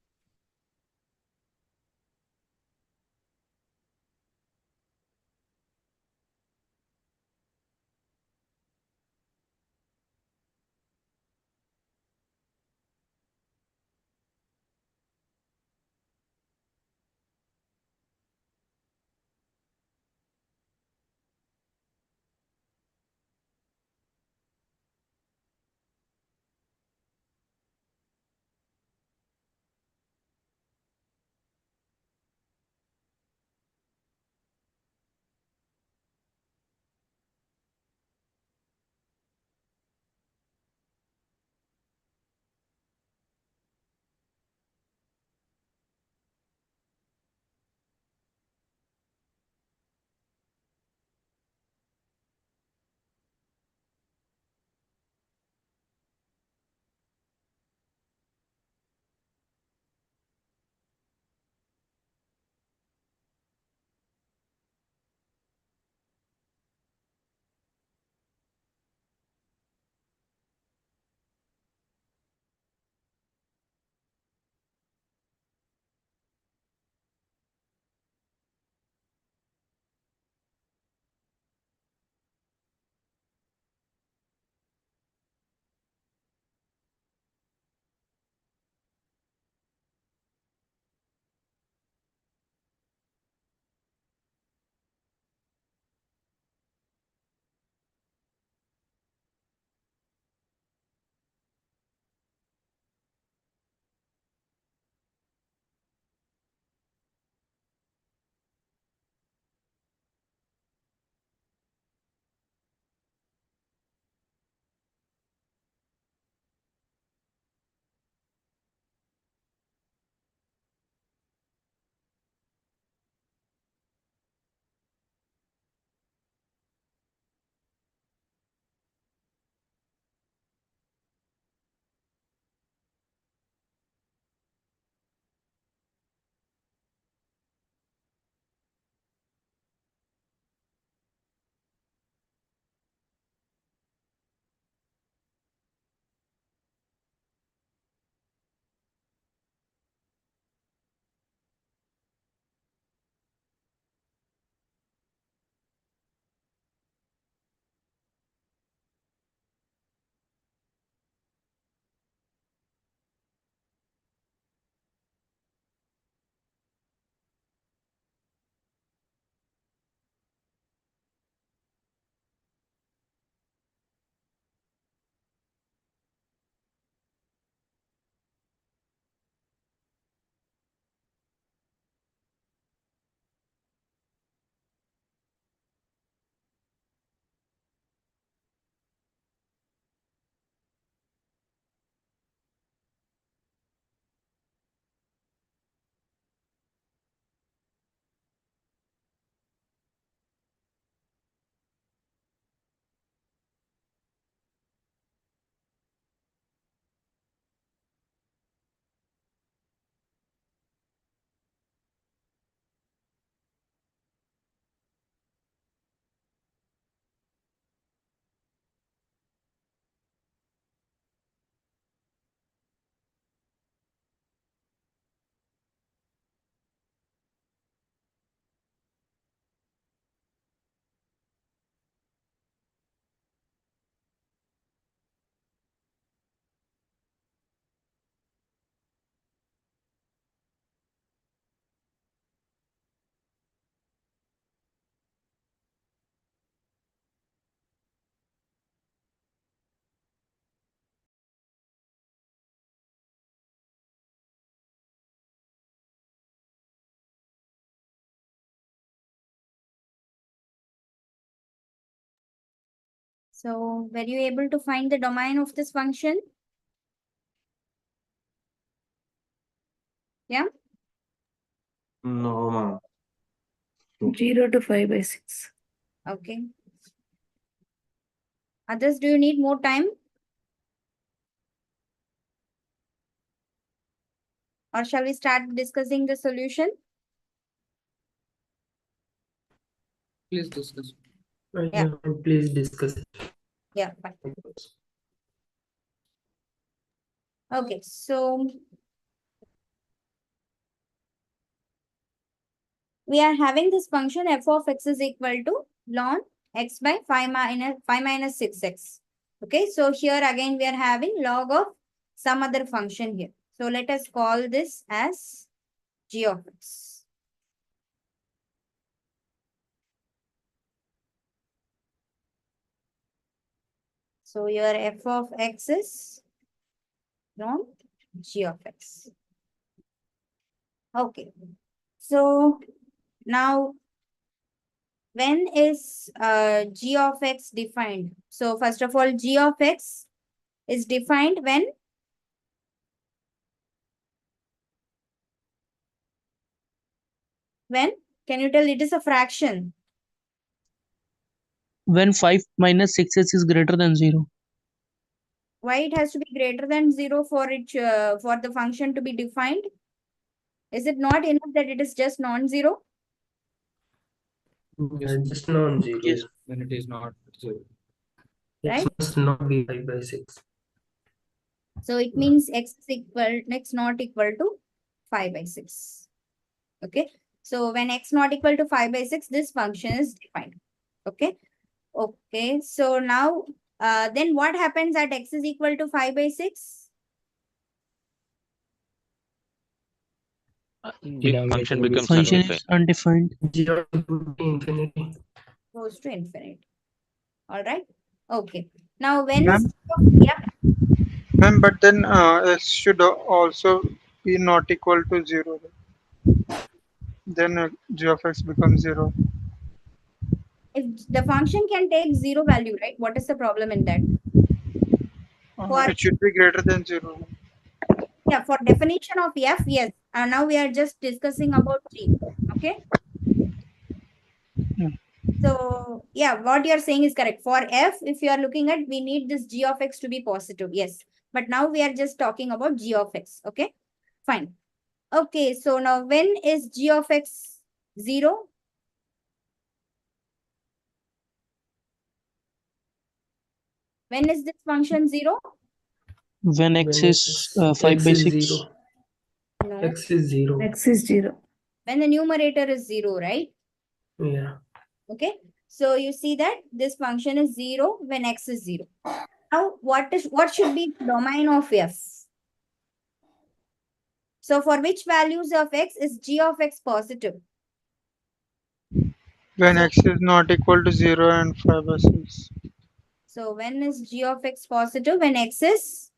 So were you able to find the domain of this function? Yeah. No, ma'am. 0 to 5 by 6. Okay. Others, do you need more time? Or shall we start discussing the solution? Please discuss. Yeah. Please discuss. Yeah, fine. Okay, so we are having this function f of x is equal to ln x by 5 minus 6x. Okay, so here again we are having log of some other function here. So let us call this as g of x. So your f of x is ln g of x. Okay, so now when is g of x defined? So first of all, g of x is defined when can you tell? It is a fraction. When 5 minus 6s is greater than 0. Why it has to be greater than 0 for it for the function to be defined? Is it not enough that it is just non-zero? Yeah, just non-zero. Yes. When it is not 0. X Right? must not be 5 by 6. So it means x not equal to 5 by 6. Okay. So when x not equal to 5 by 6, this function is defined. Okay. Okay. So now then what happens at x is equal to 5 by 6? Function becomes Function undefined. is undefined. 0 would be infinity. Goes to infinite. All right. Okay. Now when Ma'am? is yeah. Ma'am, but then x should also be not equal to 0. Then g of x becomes 0. If the function can take 0 value, right? What is the problem in that? For It should be greater than 0. yeah, for definition of f, yes. Now we are just discussing about g. Okay. Yeah. So yeah, what you are saying is correct. For f, if you are looking at, we need this g of x to be positive. Yes. But now we are just talking about g of x. Okay. Fine. Okay. So now when is g of x 0? When is this function 0? When x is 5 by 6. 0. No. X is 0. X is 0. When the numerator is 0, right? Yeah. Okay. So you see that this function is 0 when x is 0. Now what should be the domain of f? So for which values of x is g of x positive? When So- x is not equal to 0 and 5 by 6. So when is g of x positive? When x is?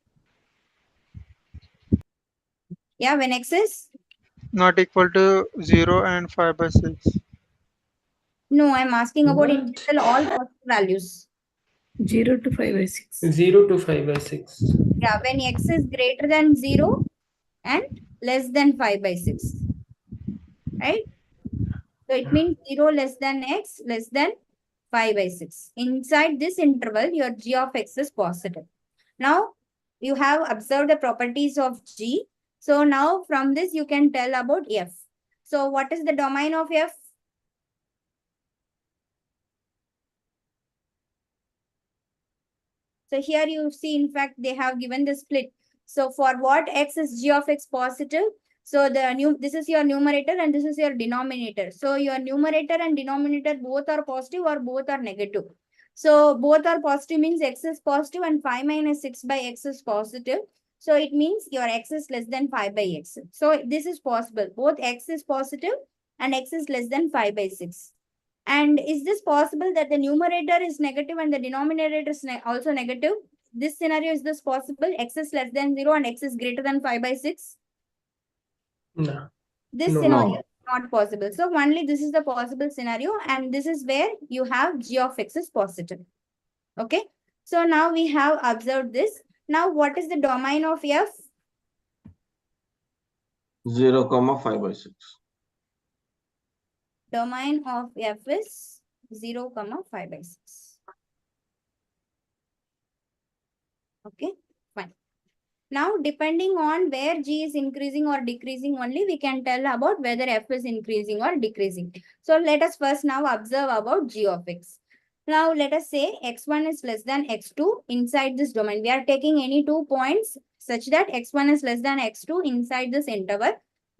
Yeah, when x is? Not equal to 0 and 5 by 6. No, I'm asking about in What? general all positive values. 0 to 5 by 6. 0 to 5 by 6. Yeah, when x is greater than 0 and less than 5 by 6. Right? So it means 0 less than x less than 5 by 6. Inside this interval, your g of x is positive. Now, you have observed the properties of g. So now from this, you can tell about f. So what is the domain of f? So here you see, in fact, they have given the split. So for what x is g of x positive? So this is your numerator and this is your denominator. So your numerator and denominator both are positive or both are negative. So both are positive means x is positive and 5 minus 6 by x is positive. So it means your x is less than 5 by x. So this is possible. Both x is positive and x is less than 5 by 6. And is this possible that the numerator is negative and the denominator is also negative? This scenario, is this possible? X is less than 0 and x is greater than 5 by 6? No. This No. scenario No. is not possible. So only this is the possible scenario and this is where you have g of x is positive. Okay. So now we have observed this. Now what is the domain of f? 0, 5 by 6. domain of f is 0, 5 by 6. Okay, fine. Now, depending on where g is increasing or decreasing only, we can tell about whether f is increasing or decreasing. So, let us first now observe about g of x. Now, let us say x1 is less than x2 inside this domain. We are taking any 2 points such that x1 is less than x2 inside this interval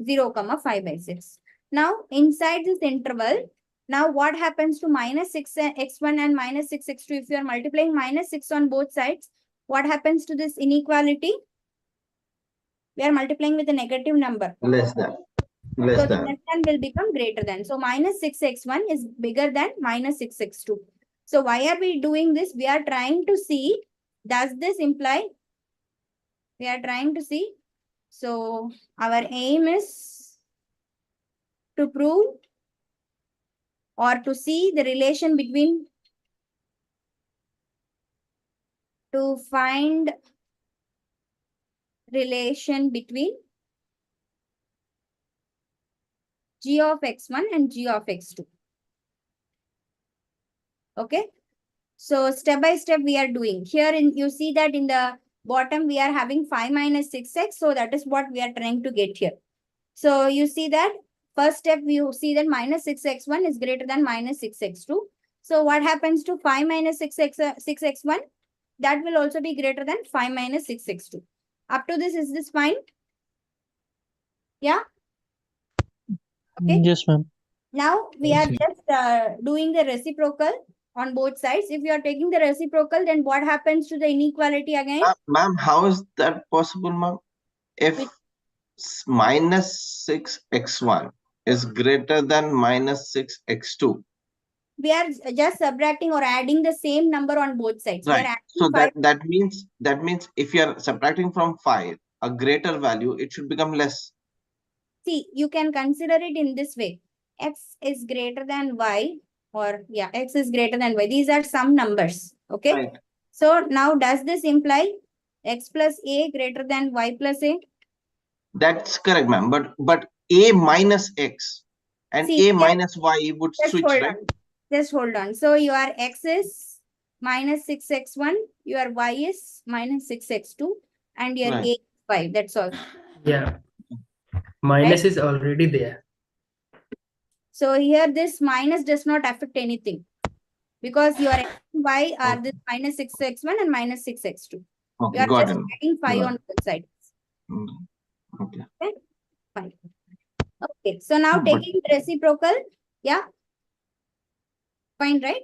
0, 5 by 6. Now, inside this interval, now what happens to minus 6x1 and minus 6x2? If you are multiplying minus 6 on both sides, what happens to this inequality? We are multiplying with a negative number. Less than. So Less the than. less than will become greater than. So minus 6x1 is bigger than minus 6x2. So why are we doing this? We are trying to see, does this imply? We are trying to see. So our aim is to prove or to see the relation between, to find relation between g of x1 and g of x2. Okay. So step by step we are doing. Here you see that in the bottom we are having 5 minus 6x. So that is what we are trying to get here. So you see that first step you see that minus 6x1 is greater than minus 6x2. So what happens to 5 minus 6x1? That will also be greater than 5 minus 6x2. Up to this, is this fine? Yeah? Okay. Yes, ma'am. Now we are just doing the reciprocal on both sides. If you are taking the reciprocal, then what happens to the inequality again? Ma'am, how is that possible, ma'am? If minus 6x1 is greater than minus 6x2. We are just subtracting or adding the same number on both sides. Right. We are So adding that means if you are subtracting from 5 a greater value, it should become less. See, you can consider it in this way. X is greater than y, or yeah, x is greater than y. These are some numbers. Okay. Right. So now does this imply x plus a greater than y plus a? That's correct, ma'am. But a minus x and See, a minus y would just switch, hold right? on. Just hold on. So your x is minus 6x1, your y is minus 6x2, and your Right. a is 5. That's all. Yeah. Minus is already there. So here this minus does not affect anything because your x and y are this minus 6x1 and minus 6x2. You Okay, are got just it. adding 5 Got on both sides. Okay. Okay, fine. Okay, so now But- taking reciprocal, yeah, fine, right?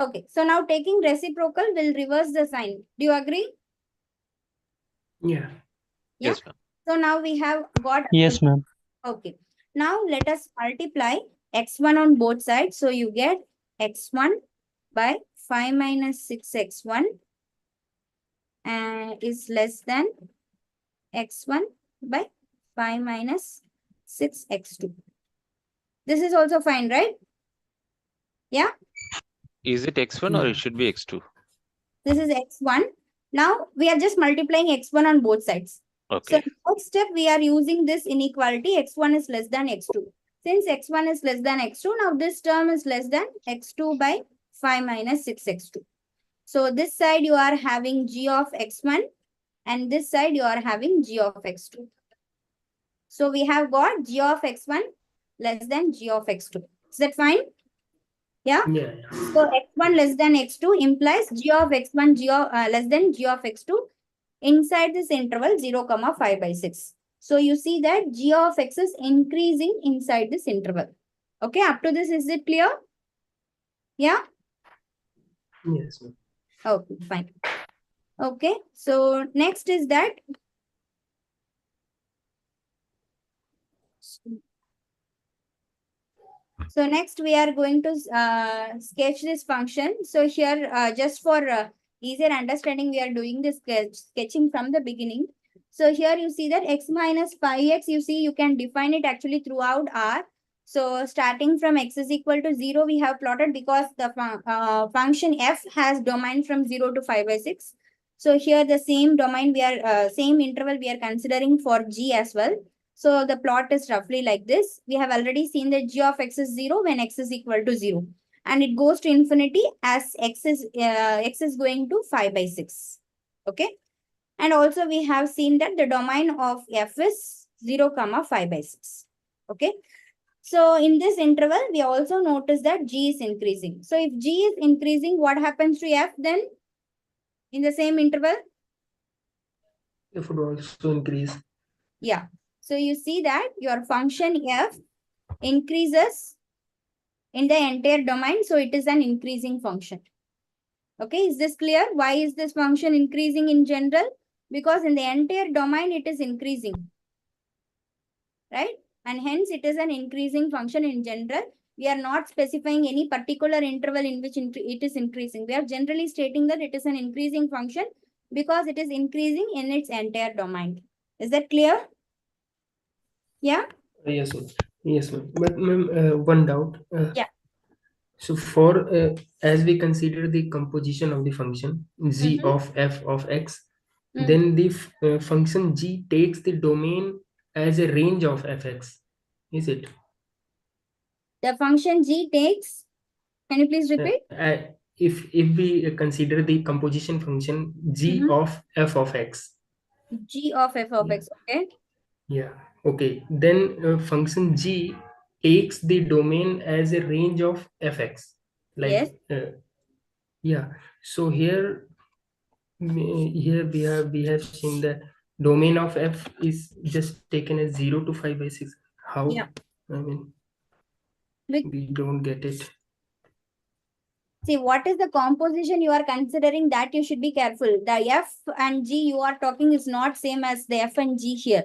Okay, so now taking reciprocal will reverse the sign. Do you agree? Yeah. Yeah. Yes, ma'am. So now we have got. Yes, ma'am. Okay. Now let us multiply x1 on both sides. So you get x1 by 5 minus 6x1 and is less than x1 by 5 minus 6x2. This is also fine, right? Yeah. Is it x1 or it should be x2? This is x1. Now we are just multiplying x1 on both sides. Okay. So next step we are using this inequality x1 is less than x2. Since x1 is less than x2, now this term is less than x2 by 5 minus 6x2. So this side you are having g of x1 and this side you are having g of x2. So we have got g of x1 less than g of x2. Is that fine? Yeah? Yeah. So x1 less than x2 implies g of x1 less than g of x2 inside this interval 0, 5 by 6. So you see that g of x is increasing inside this interval. Okay, up to this, is it clear? Yeah? Yes, ma'am. Okay, fine. Okay, so next is that so next we are going to sketch this function. So here just for easier understanding, we are doing this sketching from the beginning. So here you see that x minus 5x, you see you can define it actually throughout R. So starting from x is equal to 0, we have plotted because the function f has domain from 0 to 5 by 6. So here the same domain we are, same interval we are considering for g as well. So the plot is roughly like this. We have already seen that g of x is 0 when x is equal to 0. And it goes to infinity as x is going to 5 by 6. Okay. And also we have seen that the domain of f is 0, 5 by 6. Okay. So in this interval, we also notice that g is increasing. So if g is increasing, what happens to f then in the same interval? F would also increase. Yeah. So you see that your function f increases in the entire domain. So it is an increasing function. Okay. Is this clear? Why is this function increasing in general? Because in the entire domain, it is increasing. Right? And hence it is an increasing function in general. We are not specifying any particular interval in which it is increasing. We are generally stating that it is an increasing function because it is increasing in its entire domain. Is that clear? Yeah? Yes, ma'am. Yes, ma'am. But ma'am, one doubt. Yeah. So for as we consider the composition of the function g of f of x, then the function g takes the domain as a range of fx. Is it? The function g takes, can you please repeat? If we consider the composition function g of f of x. G of f of x, okay? Yeah. Okay. Then function g takes the domain as a range of fx. Yes. Yeah. So here we have seen the domain of f is just taken as 0 to 5 by 6. How? Yeah. I mean, With, we don't get it. see, what is the composition you are considering, that you should be careful. The f and g you are talking is not same as the f and g here.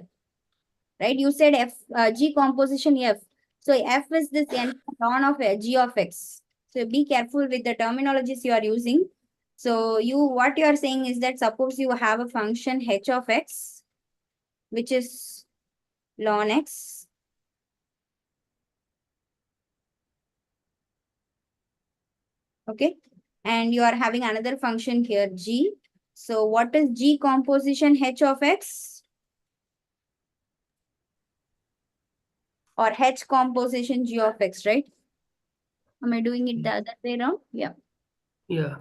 Right? You said f g composition f. So f is this ln of g of x. So be careful with the terminologies you are using. So what you are saying is that suppose you have a function h of x, which is ln x. Okay. And you are having another function here, g. So what is g composition h of x? Or h composition g of x, right? Am I doing it the other way around? Yeah. Yeah.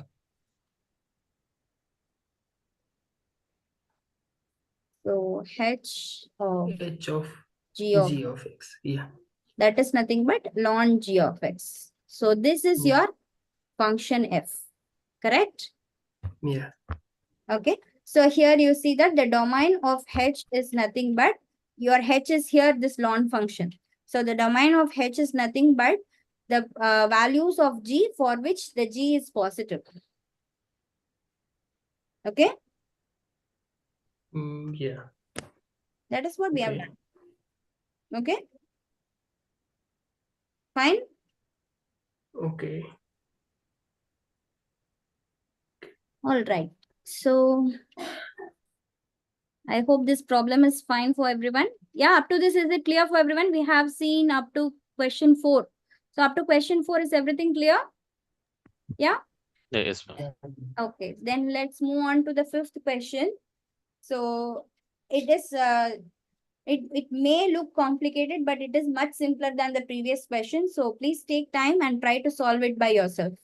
So h of H of g of x. Yeah. that is nothing but ln g of x. So this is your function f, correct? Yeah. Okay. So here you see that the domain of h is nothing but your h is here this ln function. So the domain of h is nothing but the values of g for which the g is positive. Okay. Yeah. That is what we have done. Okay. Fine. Okay. All right. So I hope this problem is fine for everyone. Yeah, up to this, is it clear for everyone? We have seen up to question 4. So up to question 4, is everything clear? Yeah? Yes, ma'am. Okay, then let's move on to the 5th question. So it is, it may look complicated, but it is much simpler than the previous question. So please take time and try to solve it by yourself.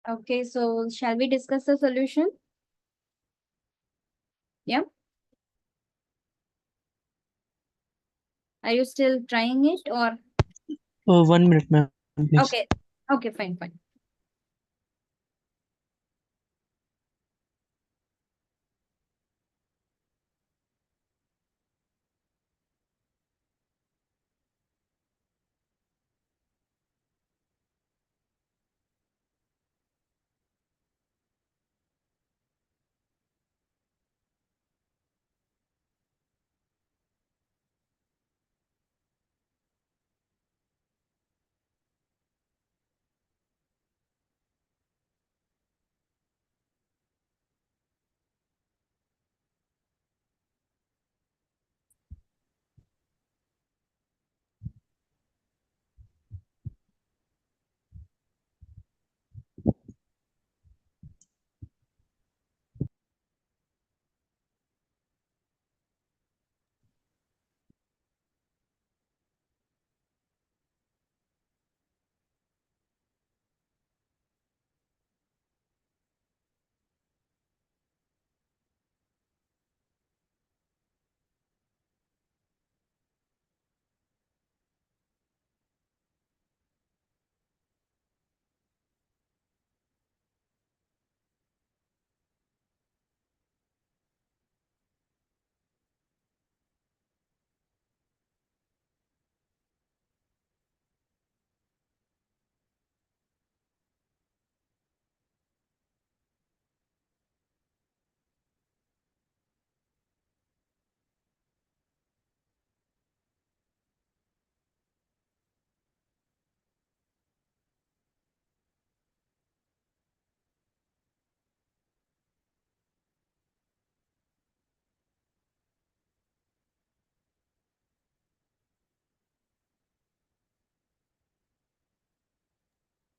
Okay, so shall we discuss the solution? Yeah. Are you still trying it or? 1 minute, ma'am, please. Okay. Okay, fine.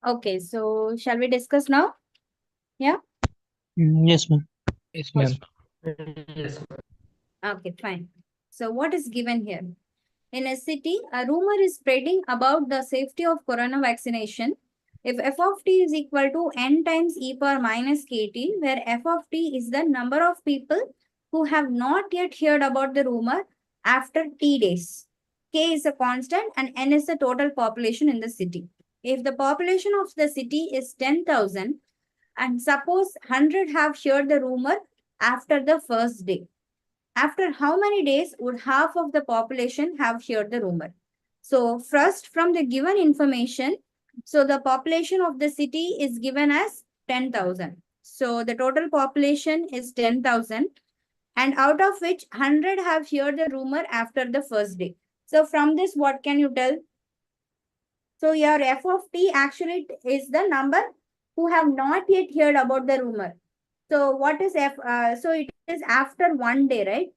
Okay, so shall we discuss now? Yeah. Yes, ma'am. Yes, ma'am. Yes. Okay, fine. So what is given here? In a city, a rumor is spreading about the safety of corona vaccination. If f of t is equal to n times e power minus kt, where f of t is the number of people who have not yet heard about the rumor after t days. K is a constant and n is the total population in the city. If the population of the city is 10,000 and suppose 100 have heard the rumor after the first day, after how many days would half of the population have heard the rumor? So first, from the given information, so the population of the city is given as 10,000. So the total population is 10,000 and out of which 100 have heard the rumor after the first day. So from this, what can you tell? So your f of t actually is the number who have not yet heard about the rumor. So what is f? So it is after 1 day, right?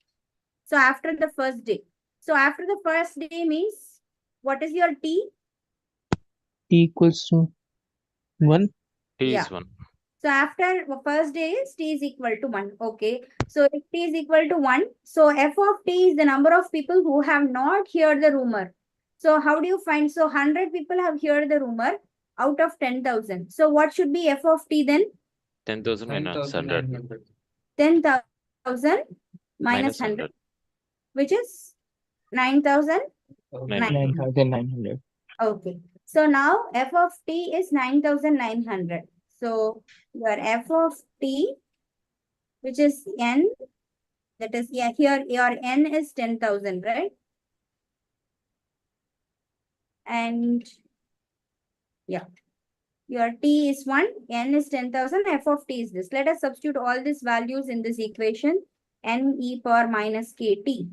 So after the first day. So after the first day means what is your t? T equals to 1. T Yeah. is 1. So after first day is t is equal to 1. Okay. So if t is equal to 1, so f of t is the number of people who have not heard the rumor. So how do you find? So 100 people have heard the rumor out of 10,000. So what should be f of t then? 10,000 minus 100. 10,000 minus Minus 100, 100. which is 9,000. 900. 9,900. Okay. So now f of t is 9,900. So your f of t, which is n, that is, yeah, here your n is 10,000, right? And yeah, your t is 1, n is 10,000, f of t is this. Let us substitute all these values in this equation, n e power minus kt.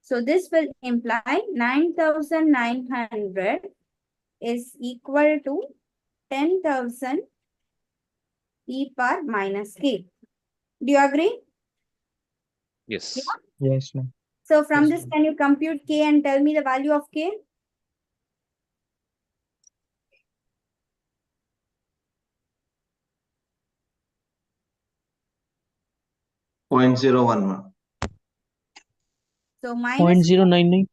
So this will imply 9,900 is equal to 10,000 e power minus k. Do you agree? Yes. Yes, ma'am. So from Yes, this, ma'am. can you compute k and tell me the value of k? Point 0.01, ma'am. So minus 0.099.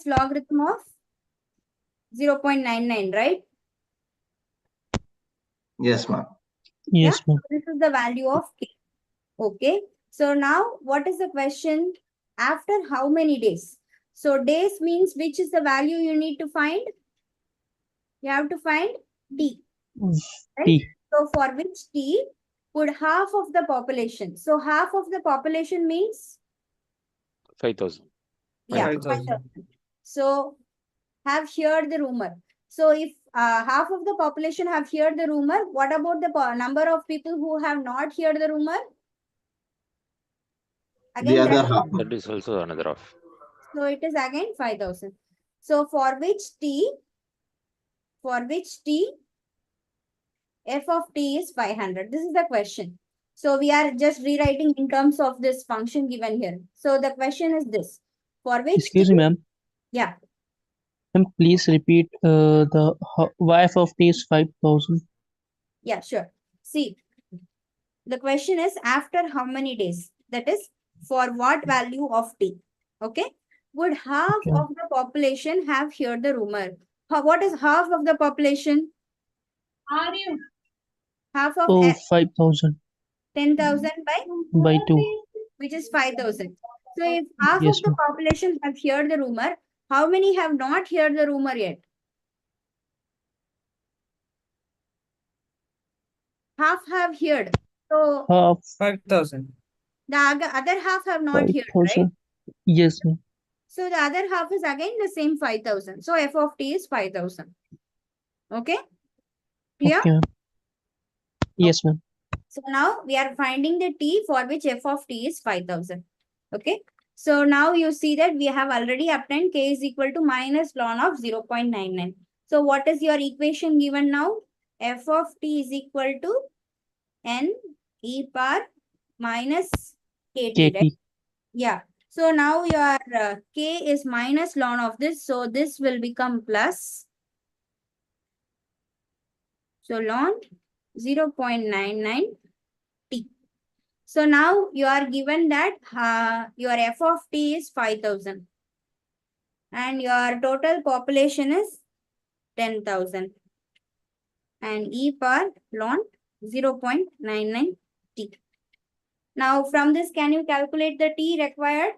logarithm of 0.99, right? Yes, ma'am. Yes, ma'am. This is the value of k. Okay. So now what is the question? After how many days? So days means which is the value you need to find? You have to find t. Right? T. So for which t would half of the population? So half of the population means 5,000. yeah, 5,000. 5,000. So have heard the rumor. So if half of the population have heard the rumor, what about the number of people who have not heard the rumor? The Again, other that, half. That is also another half. so it is again 5,000. So for which t f of t is 500. This is the question. So we are just rewriting in terms of this function given here. So the question is this. For which Excuse t, me, ma'am. yeah, Ma'am, please repeat the YF of T is 5,000. yeah, sure. See, the question is after how many days? That is for what value of t? Okay. Would half Okay. of the population have heard the rumor? What is half of the population? Half of Oh, 5,000 10,000 by 2. which is 5,000. So if half Yes, of the ma'am. population have heard the rumor, how many have not heard the rumor yet? Half have heard. So Half 5,000. the other half have not heard, right? 5,000. Yes, ma'am. So the other half is again the same 5,000. So f of t is 5,000. Okay? Clear? Okay, ma'am. Yes, ma'am. So now we are finding the t for which f of t is 5,000. Okay. So now you see that we have already obtained k is equal to minus ln of 0.99. So what is your equation given now? F of t is equal to n e power minus kt, right? KT. Yeah. So now your k is minus ln of this. So this will become plus. So ln 0.99 t. So now you are given that your f of t is 5,000 and your total population is 10,000 and e power ln 0.99 t. Now from this, can you calculate the t required?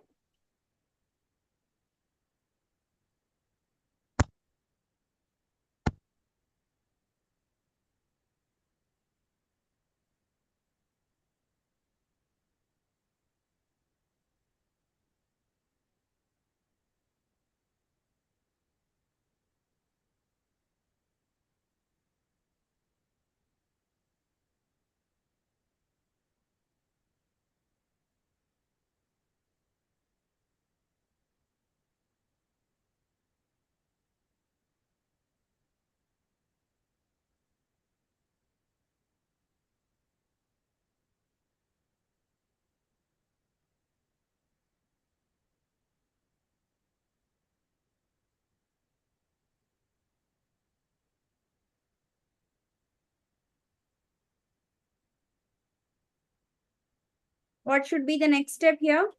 What should be the next step here?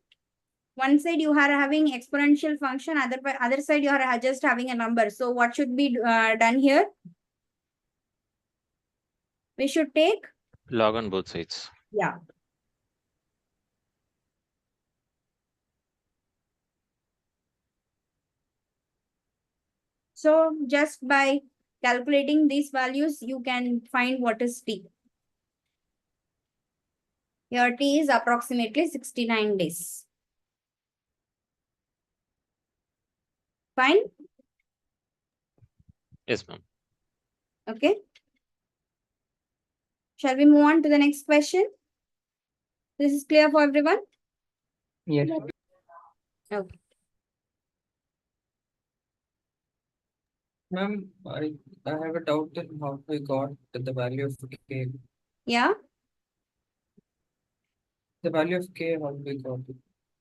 One side you are having exponential function, other side you are just having a number. So what should be done here? We should take Log on both sides. yeah. So just by calculating these values, you can find what is t. Your t is approximately 69 days. Fine? Yes, ma'am. Okay. Shall we move on to the next question? This is clear for everyone? Yes. Okay. Ma'am, I have a doubt in how we got the value of k. Yeah. The value of k, how we got it.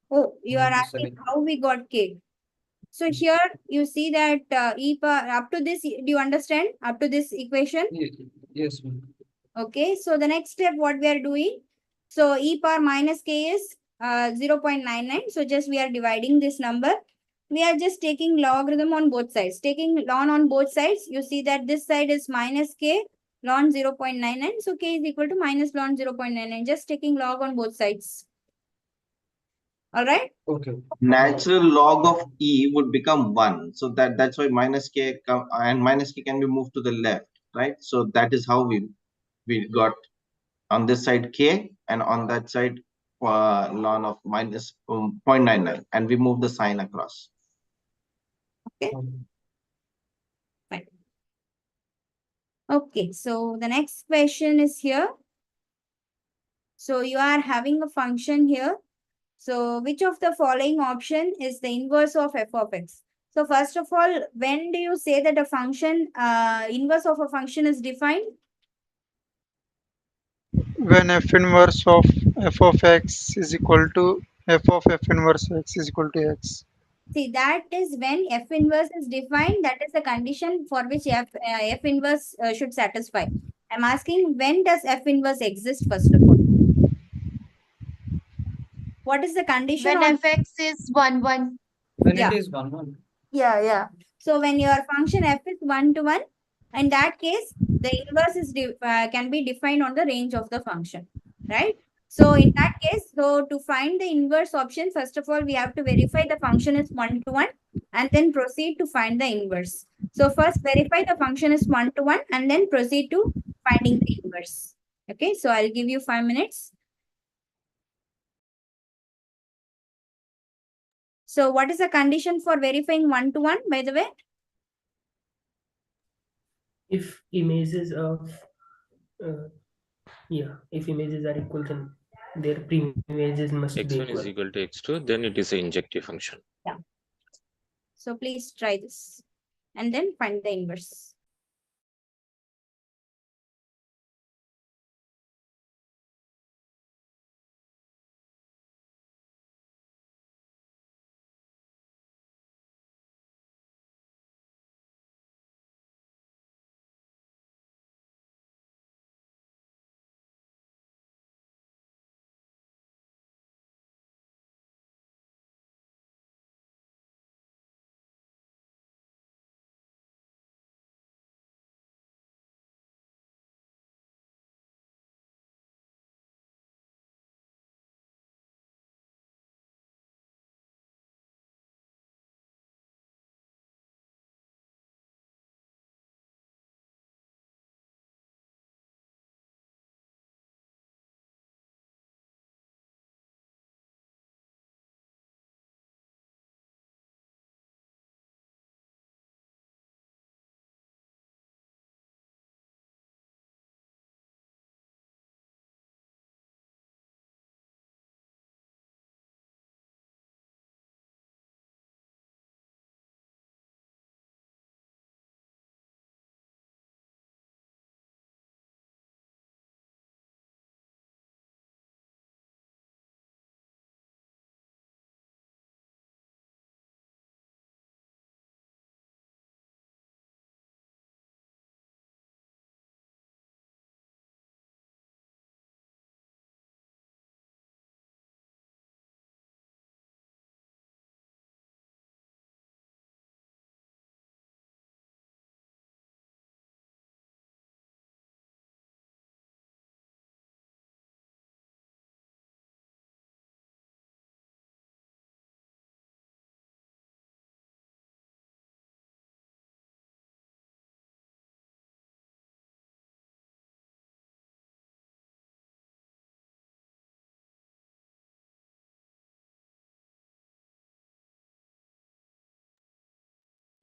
Oh, you are Maybe asking select. how we got k. So here you see that e power up to this, do you understand? Up to this equation? Yes, ma'am. Okay. So the next step, what we are doing? So e power minus k is 0.99. So just we are dividing this number. We are just taking logarithm on both sides. Taking ln on both sides, you see that this side is minus k ln 0.99. So k is equal to minus ln 0.99. Just taking log on both sides. All right. Okay. Natural log of e would become 1. So that's why minus k and minus k can be moved to the left, right? So that is how we got on this side k and on that side ln of minus 0.99, and we move the sign across. Okay. Fine. Okay, so the next question is here. So you are having a function here. So which of the following option is the inverse of f of x? So first of all, when do you say that a function, inverse of a function is defined? When f inverse of f of x is equal to f of f inverse x is equal to x. See, that is when f inverse is defined. That is the condition for which f inverse should satisfy. I'm asking, when does f inverse exist first of all? What is the condition When on? fx is 1, 1. When Yeah. it is 1, 1. Yeah. So when your function f is 1 to 1, in that case, the inverse is can be defined on the range of the function, right? So in that case, so to find the inverse option, first of all, we have to verify the function is 1 to 1 and then proceed to find the inverse. So first verify the function is 1 to 1 and then proceed to finding the inverse. Okay, so I'll give you 5 minutes. So what is the condition for verifying 1 to 1, by the way? If images of if images are equal, then their pre-images must be x1 is equal. equal to x2, then it is an injective function. Yeah. So please try this and then find the inverse.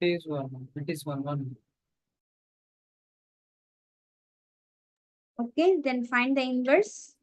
It is 1. It is 1, 1. Okay, then find the inverse.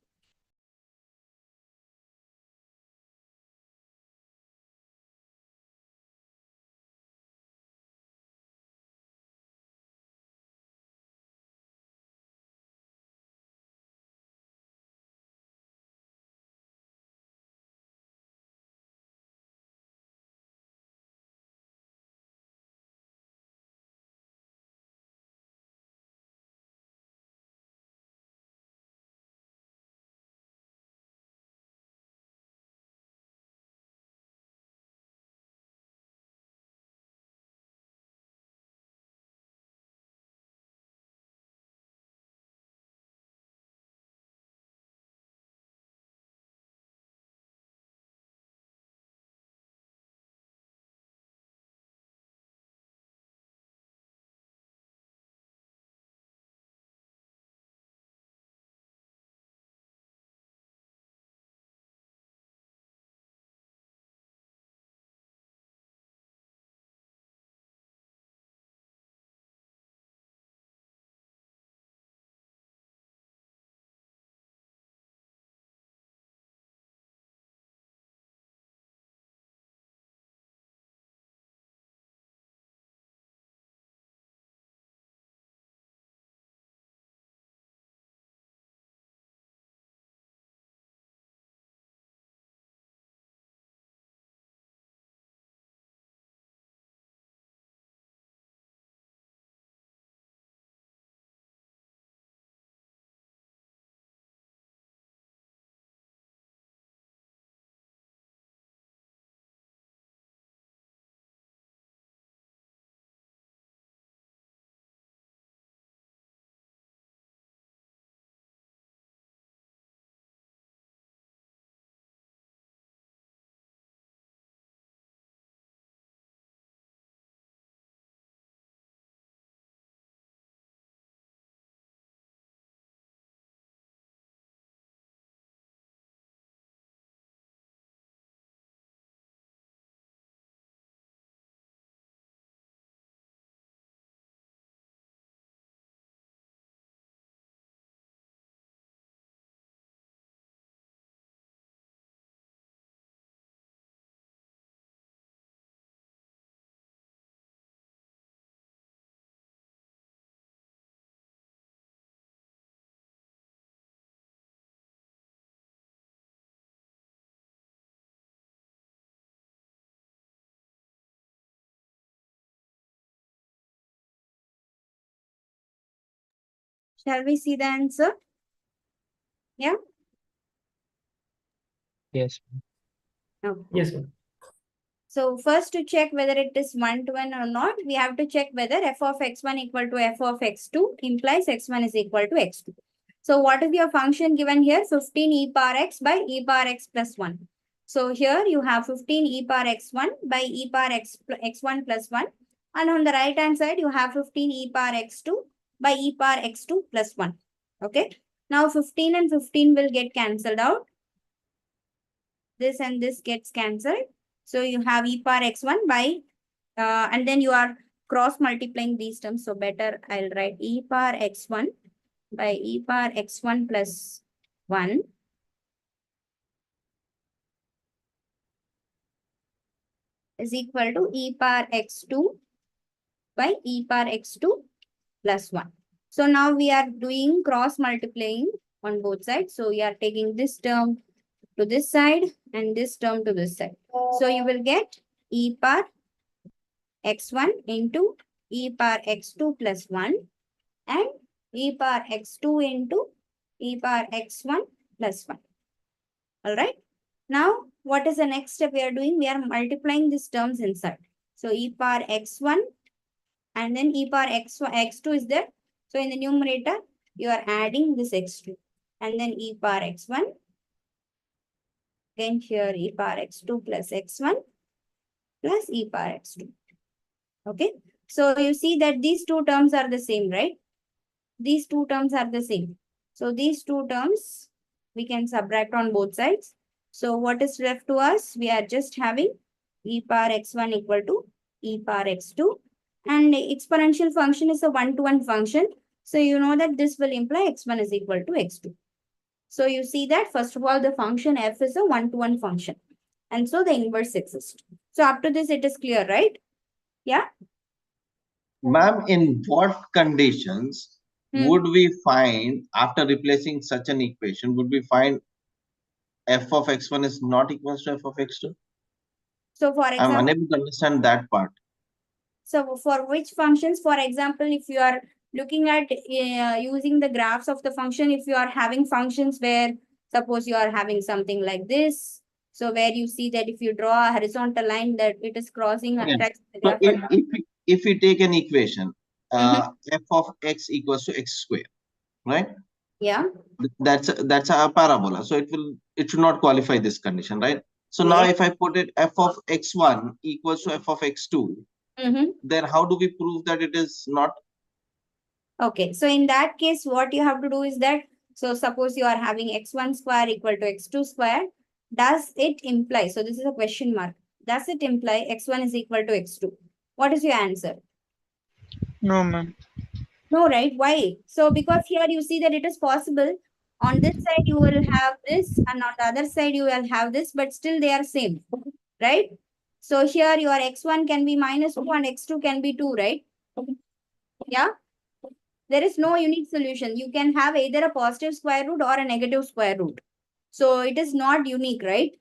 Shall we see the answer? Yeah. Yes. Okay. Yes, ma'am. So first to check whether it is 1-to-1 or not, we have to check whether f of x1 equal to f of x2 implies x1 is equal to x2. So what is your function given here? 15 e power x by e power x plus 1. So here you have 15 e power x1 by e power x1 plus 1. And on the right hand side, you have 15 e power x2 by e power x2 plus 1. Okay. Now 15 and 15 will get cancelled out. This and this gets cancelled. So you have e power x1 by, and then you are cross multiplying these terms. So better I'll write e power x1 by e power x1 plus 1 is equal to e power x2 by e power x2 plus 1. So now we are doing cross multiplying on both sides. So we are taking this term to this side and this term to this side. So you will get e power x1 into e power x2 plus 1 and e power x2 into e power x1 plus 1. All right. Now, what is the next step we are doing? We are multiplying these terms inside. So e power x1 and then e power x2 is there. So in the numerator, you are adding this x2 and then e power x1. Then here e power x2 plus x1 plus e power x2. Okay. So you see that these two terms are the same, right? These two terms are the same. So these two terms we can subtract on both sides. So what is left to us? We are just having e power x1 equal to e power x2. And exponential function is a 1-to-1 function. So you know that this will imply x1 is equal to x2. So you see that first of all, the function f is a 1-to-1 function. And so the inverse exists. So up to this, it is clear, right? Yeah. Ma'am, in what conditions would we find, after replacing such an equation, would we find f of x1 is not equal to f of x2? So for I'm example, unable to understand that part. so for which functions, for example, if you are looking at using the graphs of the function, if you are having functions where suppose you are having something like this, so where you see that if you draw a horizontal line that it is crossing Okay. touch the So graph. if we take an equation, f of x equals to x square, right? Yeah. That's a parabola. So it should not qualify this condition, right? So now Yeah. if I put it f of x1 equals to f of x2, then how do we prove that it is not? Okay, so in that case, what you have to do is that, so suppose you are having x1 square equal to x2 square, does it imply, so this is a question mark, does it imply x1 is equal to x2? What is your answer? No, ma'am. No, right? Why? So because here you see that it is possible. On this side you will have this and on the other side you will have this, but still they are same, right? So here your x1 can be -2 and x2 can be 2, right? Yeah. There is no unique solution. You can have either a positive square root or a negative square root. So it is not unique, right?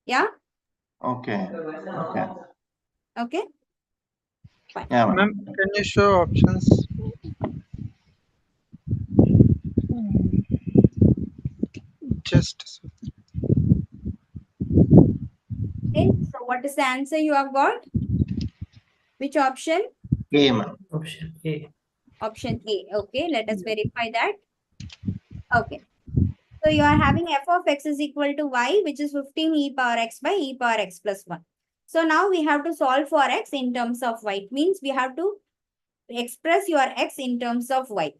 Yeah. Okay. Okay. Okay. Fine. Yeah, Ma'am, can you show options? Just Okay. So what is the answer you have got? Which option? A, ma'am. Option A. Option A. Okay. Let us verify that. Okay. So you are having f of x is equal to y, which is 15 e power x by e power x plus 1. So now we have to solve for x in terms of y. It means we have to express your x in terms of y.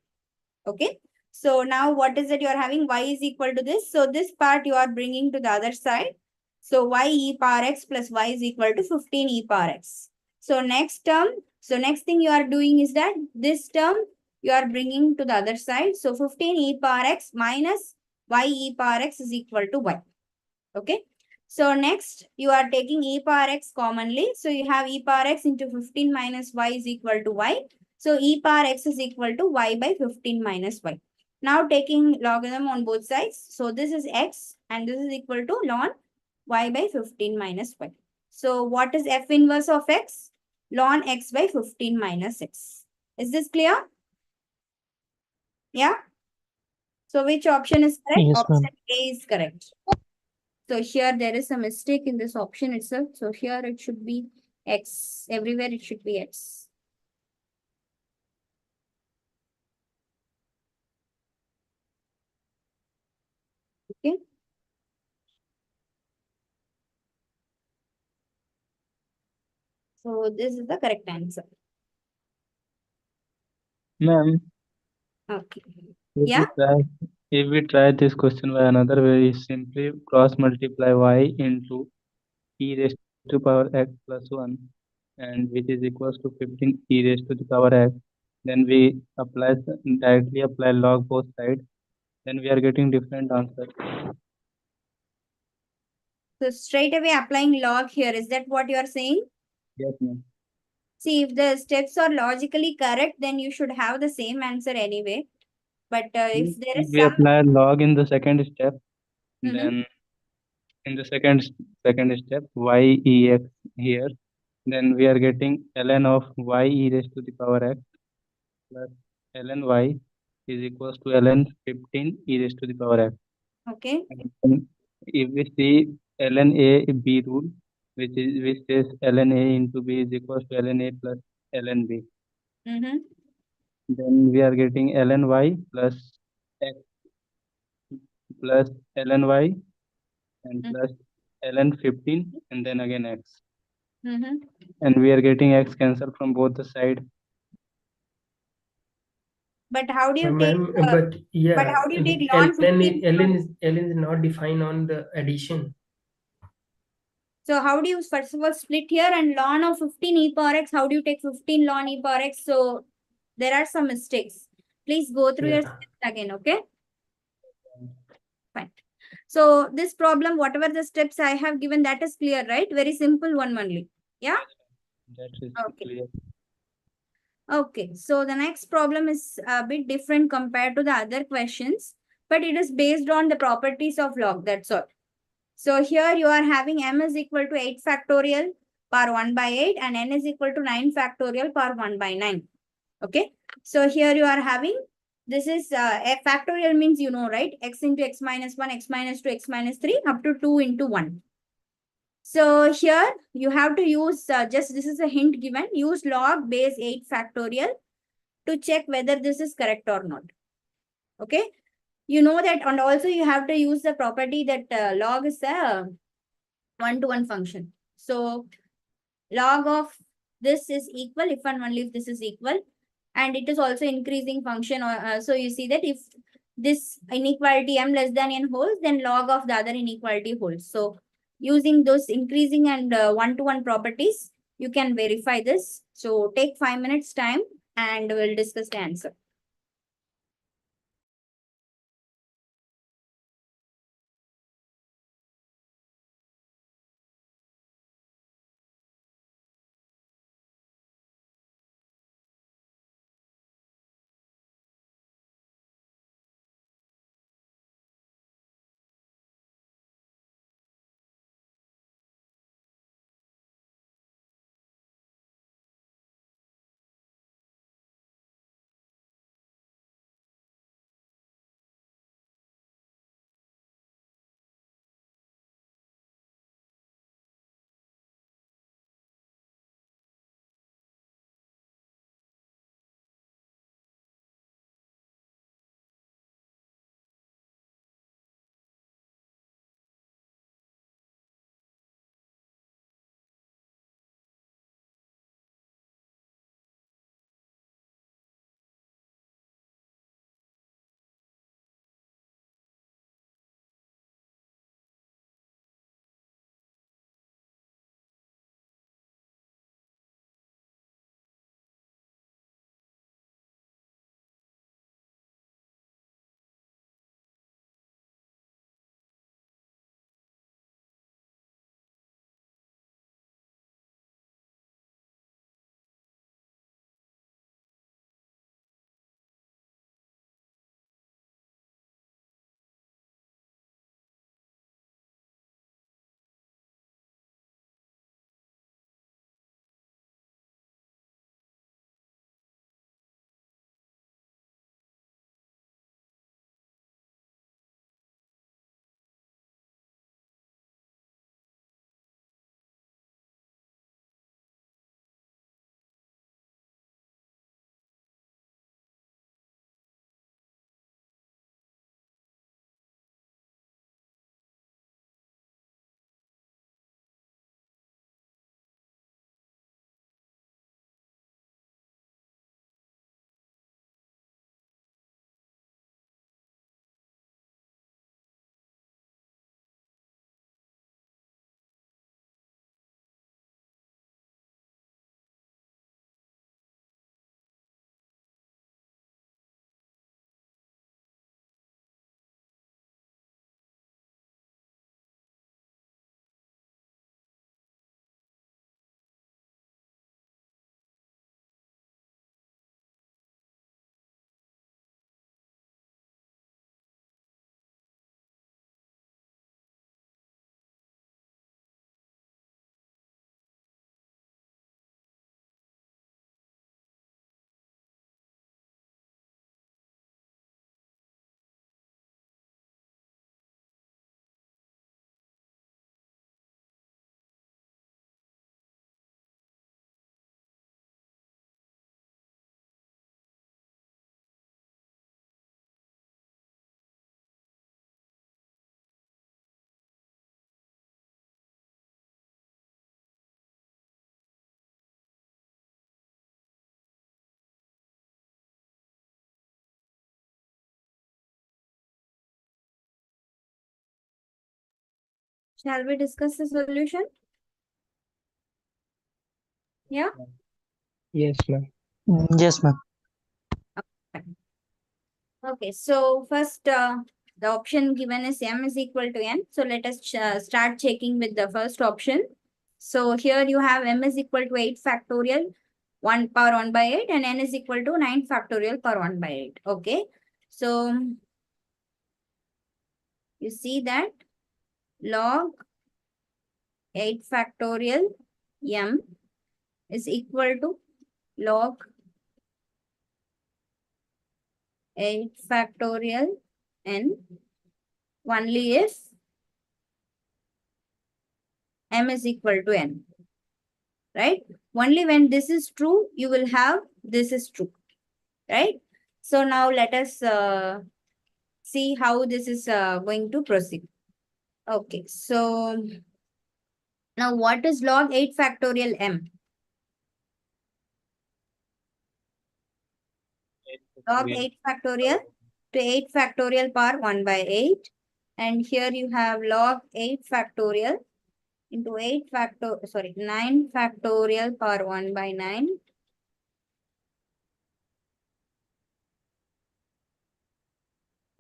Okay. So now what is it you are having? Y is equal to this. So this part you are bringing to the other side. So y e power x plus y is equal to 15 e power x. So next term, so next thing you are doing is that this term you are bringing to the other side. So 15 e power x minus y e power x is equal to y. Okay. So next you are taking e power x commonly. So you have e power x into 15 minus y is equal to y. So e power x is equal to y by 15 minus y. Now taking logarithm on both sides. So this is x and this is equal to ln y by 15 minus y. So what is f inverse of x? Ln x by 15 minus x. Is this clear? Yeah. So which option is correct? Yes, ma'am. Option A is correct. So here there is a mistake in this option itself. So here it should be X. Everywhere it should be X. Okay. So this is the correct answer. Ma'am, Okay. if Yeah. we try this question by another way, we simply cross multiply y into e raised to power x plus 1, and which is equals to 15 e raised to the power x. Then we directly apply log both sides. Then we are getting different answers. So straight away applying log here. Is that what you are saying? Yes, ma'am. See, if the steps are logically correct, then you should have the same answer anyway. But if there is We some. apply log in the second step. Mhm. Then in the second step, y e x here. Then we are getting ln of y e raised to the power x plus ln y is equals to ln 15 e raised to the power x. Okay. And then if we see ln a b rule, which says ln a into b is equals to ln a plus ln b. Mm-hmm. Then we are getting ln y plus x plus ln y and plus ln 15 and then again x. Mm-hmm. And we are getting x cancelled from both the side. But how do you take? Ma'am, but yeah, But how do you take ln 15? ln is not defined on the addition. So how do you first of all split here and ln of 15 e power x? How do you take 15 ln e power x? So there are some mistakes. Please go through your Yeah. steps again. Okay. Fine. So this problem, whatever the steps I have given, that is clear, right? Very simple one only. Yeah. That is Okay. clear. Okay, so the next problem is a bit different compared to the other questions, but it is based on the properties of log, that's all. So here you are having m is equal to 8 factorial power 1 by 8 and n is equal to 9 factorial power 1 by 9. Okay, so here you are having, this is a factorial means you know, right? X into x minus 1, x minus 2, x minus 3 up to 2 into 1. So here you have to use just this is a hint given, use log base 8 factorial to check whether this is correct or not. Okay. You know that, and also you have to use the property that log is a one-to-one function. So log of this is equal if and only if this is equal. And it is also increasing function. So you see that if this inequality m less than n holds, then log of the other inequality holds. So using those increasing and one-to-one properties, you can verify this. So take 5 minutes time and we'll discuss the answer. Shall we discuss the solution? Yeah. Yes, ma'am. Yes, ma'am. Okay, so first the option given is m is equal to n. So let us start checking with the first option. So here you have m is equal to 8 factorial 1 power 1 by 8 and n is equal to 9 factorial power 1 by 8. Okay, so you see that log 8 factorial m is equal to log 8 factorial n only if m is equal to n, right? Only when this is true, you will have this is true, right? So now let us see how this is going to proceed. Okay, so now what is log 8 factorial m? Log 8 factorial to 8 factorial power 1 by 8. And here you have log 8 factorial into 9 factorial power 1 by 9.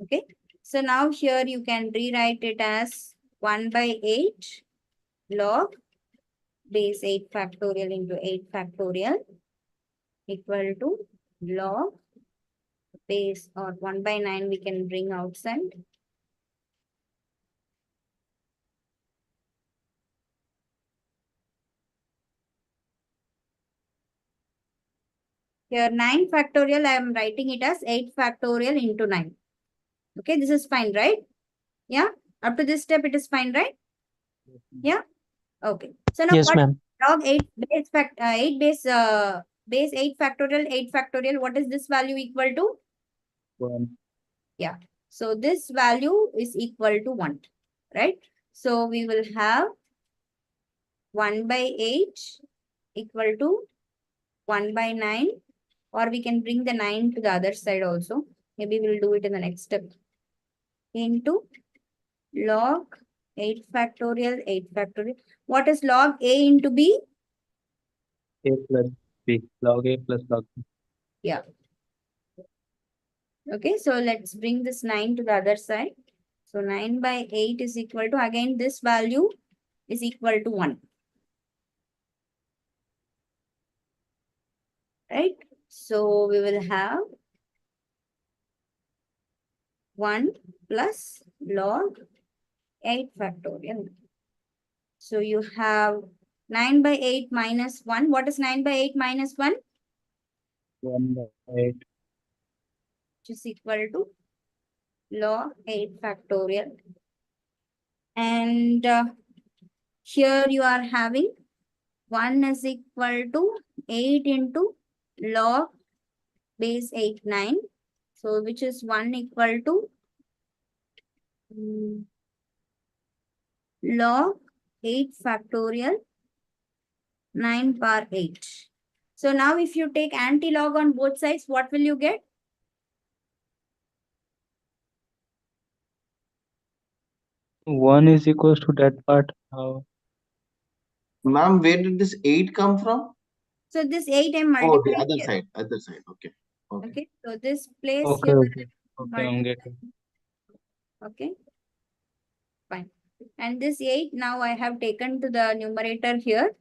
Okay, so now here you can rewrite it as 1 by 8 log base 8 factorial into 8 factorial equal to log base or 1 by 9 we can bring outside. Here 9 factorial, I am writing it as 8 factorial into 9. Okay, this is fine, right? Yeah, up to this step it is fine, right? Yeah, okay. So now Yes, what ma'am. log 8 base 8 factorial, what is this value equal to? 1. Yeah, so this value is equal to 1, right? So we will have 1 by 8 equal to 1 by 9, or we can bring the 9 to the other side also. Maybe we'll do it in the next step. Into log 8 factorial, 8 factorial. What is log A into B? A plus B. Log A plus log B. Yeah. Okay, so let's bring this 9 to the other side. So 9 by 8 is equal to, again, this value is equal to 1. Right? So we will have 1 plus log 8 factorial. So you have 9 by 8 minus 1. What is 9 by 8 minus 1? 1 by 8. Which is equal to log 8 factorial. And here you are having 1 is equal to 8 into log base 8, 9. So which is 1 equal to log 8 factorial 9 power 8. So now if you take anti-log on both sides, what will you get? One is equals to that part. How? Ma'am, where did this 8 come from? So this 8 I Oh, multiply the other here. side. Other side. Okay. Okay. Okay, so this place Okay, here. okay. Okay, I'm getting. Okay, fine. And this 8 now I have taken to the numerator here.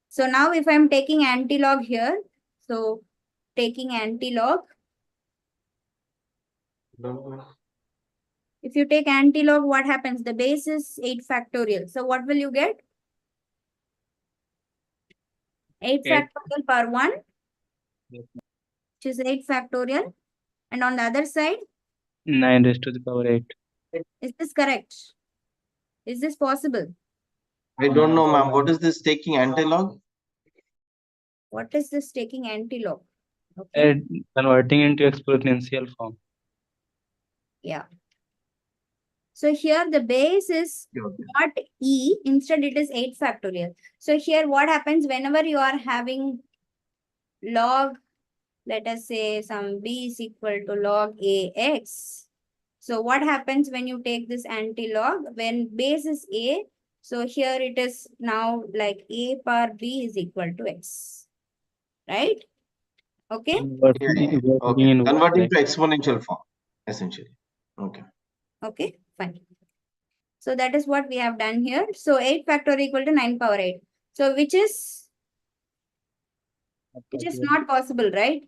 So now if I'm taking anti-log here, so taking anti-log, if you take anti-log, what happens? The base is 8 factorial. So what will you get? 8 8. factorial power 1, Yes. which is 8 factorial. And on the other side, 9 raised to the power 8. is this correct? Is this possible? I don't know, ma'am. What is this taking anti-log? What is this taking anti-log? Okay. And converting into exponential form. Yeah. So here the base is not E, instead it is 8 factorial. So here what happens whenever you are having log, let us say some B is equal to log AX. So what happens when you take this anti-log? When base is A, So here it is now like a power b is equal to x, right? Okay. We are Yeah, taking yeah. we are Okay. taking in Converting vertex. to exponential form, essentially. Okay. Okay, fine. So that is what we have done here. So 8 factor equal to 9 power 8. So which is not possible, right?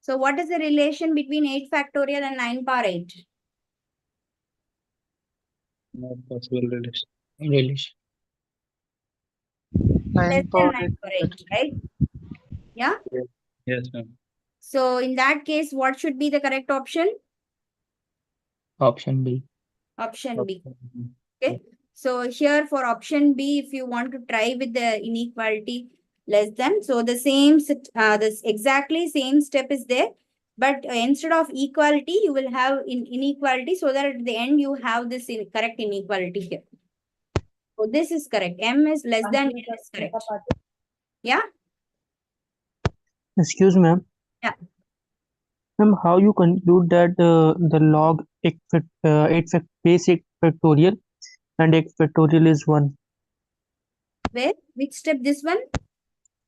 So what is the relation between 8 factorial and 9 power 8? Not possible relation. Less 9 than power 9 8. power 8, right? Yeah. Yes, ma'am. So in that case, what should be the correct option? Option B. Option B. Okay. So here for option B, if you want to try with the inequality less than, so the same, this exactly same step is there, but instead of equality, you will have inequality, so that at the end you have this correct inequality here. So this is correct. M is less than N is correct. Yeah. Excuse me, ma'am. Yeah. Ma'am, how you conclude that the log base 8 factorial and x factorial is 1? Where? Which step? This one?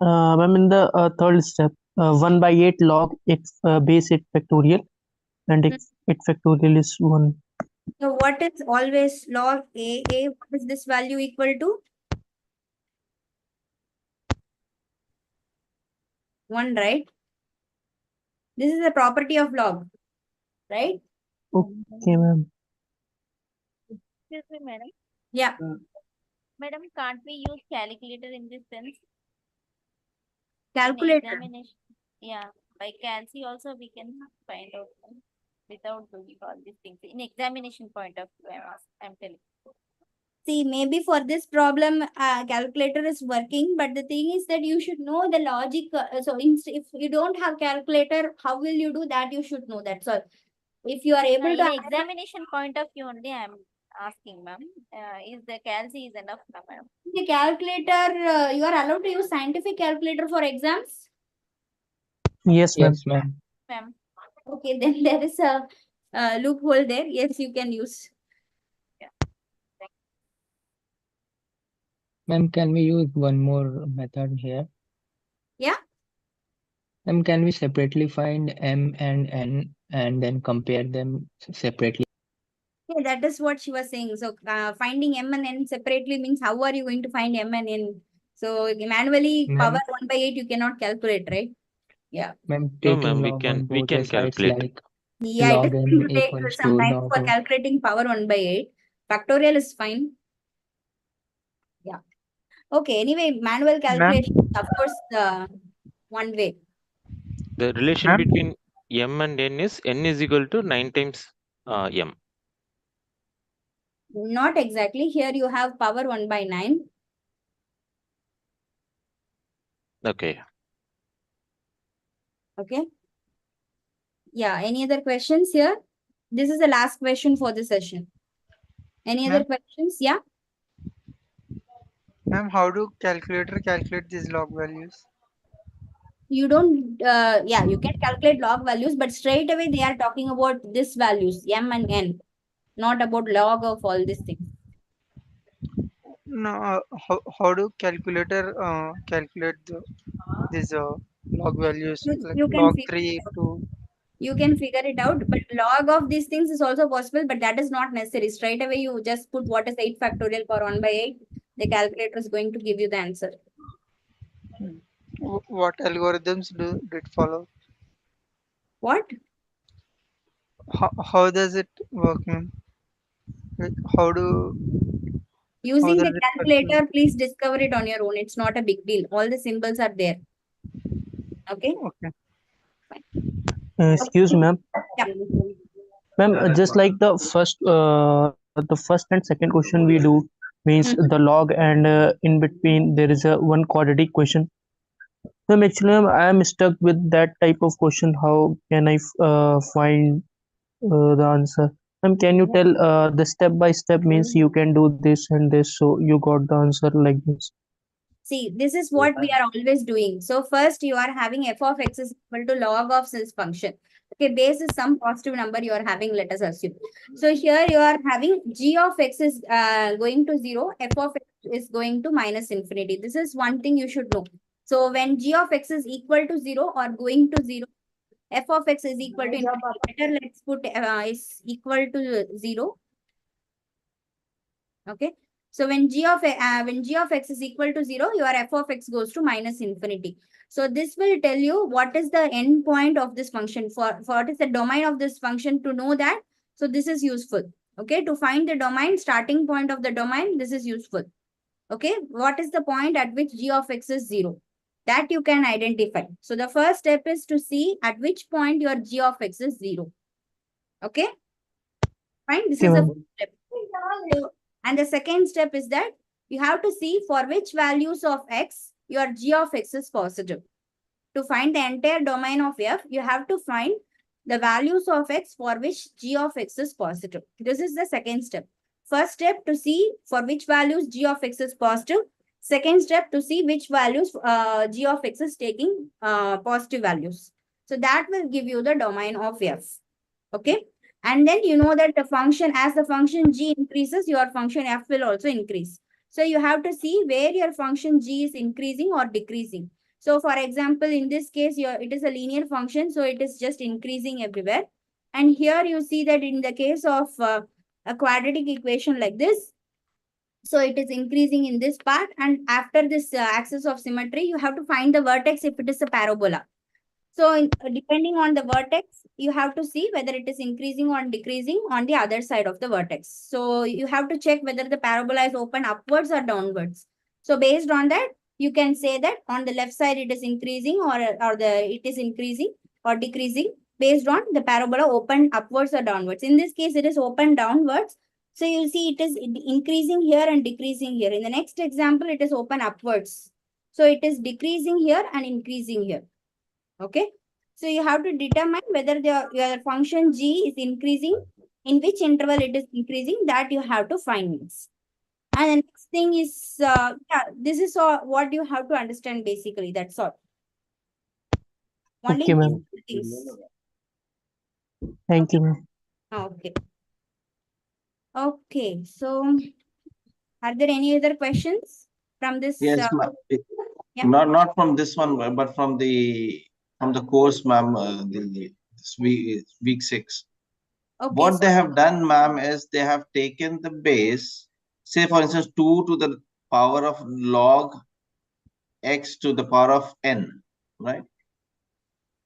Ma'am, in the third step, 1 by 8 log x base 8 factorial and x factorial is 1. So what is always log A? What is this value equal to? 1, right? This is the property of log, right? Okay, ma'am. Excuse me, madam. Yeah. Madam, can't we use calculator in this sense? In Calculator. examination. Yeah, by calci also we can find out without doing all these things. In examination point of view, I'm telling. See, maybe for this problem, calculator is working, but the thing is that you should know the logic. If you don't have calculator, how will you do that? You should know that. So if you are able In to examination point of view only, I'm asking, ma'am. Is the calci is enough, ma'am? the calculator, you are allowed to use scientific calculator for exams? Yes, ma'am. Yes, ma'am. Ma'am. Okay, then there is a loophole there. Yes, you can use. Ma'am, can we use one more method here? Yeah. Ma'am, can we separately find M and N and then compare them separately? Yeah, that is what she was saying. So finding M and N separately means how are you going to find M and N? So manually power 1 by 8 you cannot calculate, right? Yeah. Ma'am, No, taking ma'am, log on we both the can sides calculate. like Yeah, log it is n going to take equals some to time log for of. calculating power 1 by 8. Factorial is fine. Yeah. Okay, anyway, manual calculation is of course one way. The relation Ma'am? between m and n is equal to 9 times m. Not exactly. Here you have power 1 by 9. Okay. Okay. Yeah, any other questions here? This is the last question for the session. Any other questions? Yeah. Ma'am, how do calculator calculate these log values? You don't, yeah, you can calculate log values, but straight away they are talking about this values, M and N, not about log of all these things. No, how do calculator calculate these log values like You can log figure 3 to you can figure it out, but log of these things is also possible, but that is not necessary. Straight away, you just put what is 8 factorial for 1 by 8. The calculator is going to give you the answer. what algorithms did follow? What? How does it work, ma'am? Like how Using does the it calculator, please discover it on your own. It's not a big deal. All the symbols are there. Okay? Okay. Excuse me, ma'am. Yeah. Ma'am, just like the first and second question we do means the log, and in between there is a one quadratic question. Ma'am, actually, I am stuck with that type of question. How can I find the answer? Ma'am, can you tell the step by step means you can do this and this, so you got the answer like this? See, this is what we are always doing. So first you are having f of x is equal to log of this function. Okay, base is some positive number you are having, let us assume. So here you are having g of x is going to 0, f of x is going to minus infinity. This is one thing you should know. So when g of x is equal to 0 or going to 0, f of x is equal to infinity. Better let's put is equal to 0. Okay. So when g of x is equal to 0, your f of x goes to minus infinity. So this will tell you what is the end point of this function, for what is the domain of this function, to know that. So this is useful. Okay, to find the domain, starting point of the domain, this is useful. Okay, what is the point at which g of x is 0? That you can identify. So the first step is to see at which point your g of x is 0. Okay, fine. This Okay, is the ma'am. first step. So, and the second step is that you have to see for which values of x your g of x is positive. To find the entire domain of f, you have to find the values of x for which g of x is positive. This is the second step. First step to see for which values g of x is positive. Second step to see which values g of x is taking positive values. So that will give you the domain of f. Okay. And then you know that the function, as the function g increases, your function f will also increase. So you have to see where your function g is increasing or decreasing. So for example, in this case, it is a linear function, so it is just increasing everywhere. And here you see that in the case of a quadratic equation like this, so it is increasing in this part. And after this axis of symmetry, you have to find the vertex if it is a parabola. So depending on the vertex, you have to see whether it is increasing or decreasing on the other side of the vertex. So you have to check whether the parabola is open upwards or downwards. So based on that, you can say that on the left side it is increasing it is increasing or decreasing based on the parabola open upwards or downwards. In this case, it is open downwards. So you see it is increasing here and decreasing here. In the next example, it is open upwards. So it is decreasing here and increasing here. Okay. So you have to determine whether your function g is increasing, in which interval it is increasing, that you have to find this. And the next thing is, this is all what you have to understand basically. That's all. Only Okay, these ma'am. two things. Thank you, ma'am. Okay. Okay. So are there any other questions from this? Yes, ma'am. Yeah. Not from this one, but from the course, ma'am. This week 6. Okay. What So they have done, ma'am, is they have taken the base, say for instance, 2 to the power of log x to the power of n, right?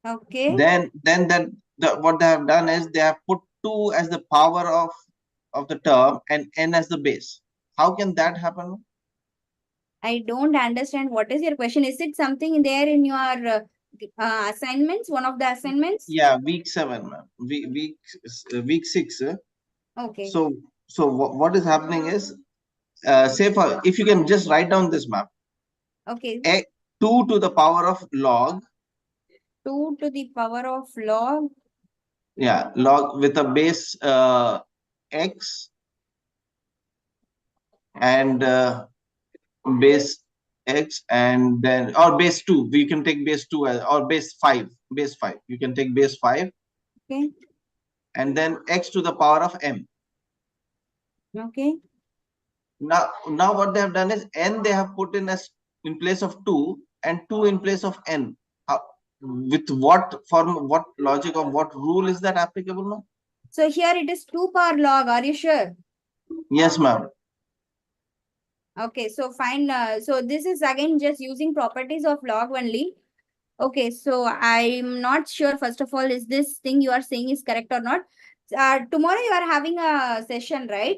okay. Then what they have done is they have put 2 as the power of the term and n as the base. How can that happen? I don't understand. What is your question? Is it something there in your assignments, one of the assignments? Yeah, week 7, ma'am. Week 6. Okay. So what is happening is, say for, if you can just write down this map, Okay. 2 to the power of log, 2 to the power of log. yeah, log with a base x and base x, and then, or base 2, we can take base 2 as, or base 5, you can take base 5, Okay. and then x to the power of m. Okay. Now what they have done is n they have put in as in place of 2 and 2 in place of n. With what form, what logic, or what rule is that applicable now? So here it is 2 power log. Are you sure? Yes, ma'am. Okay. So fine. So this is again just using properties of log only. Okay. So I'm not sure. First of all, is this thing you are saying is correct or not? Tomorrow you are having a session, right?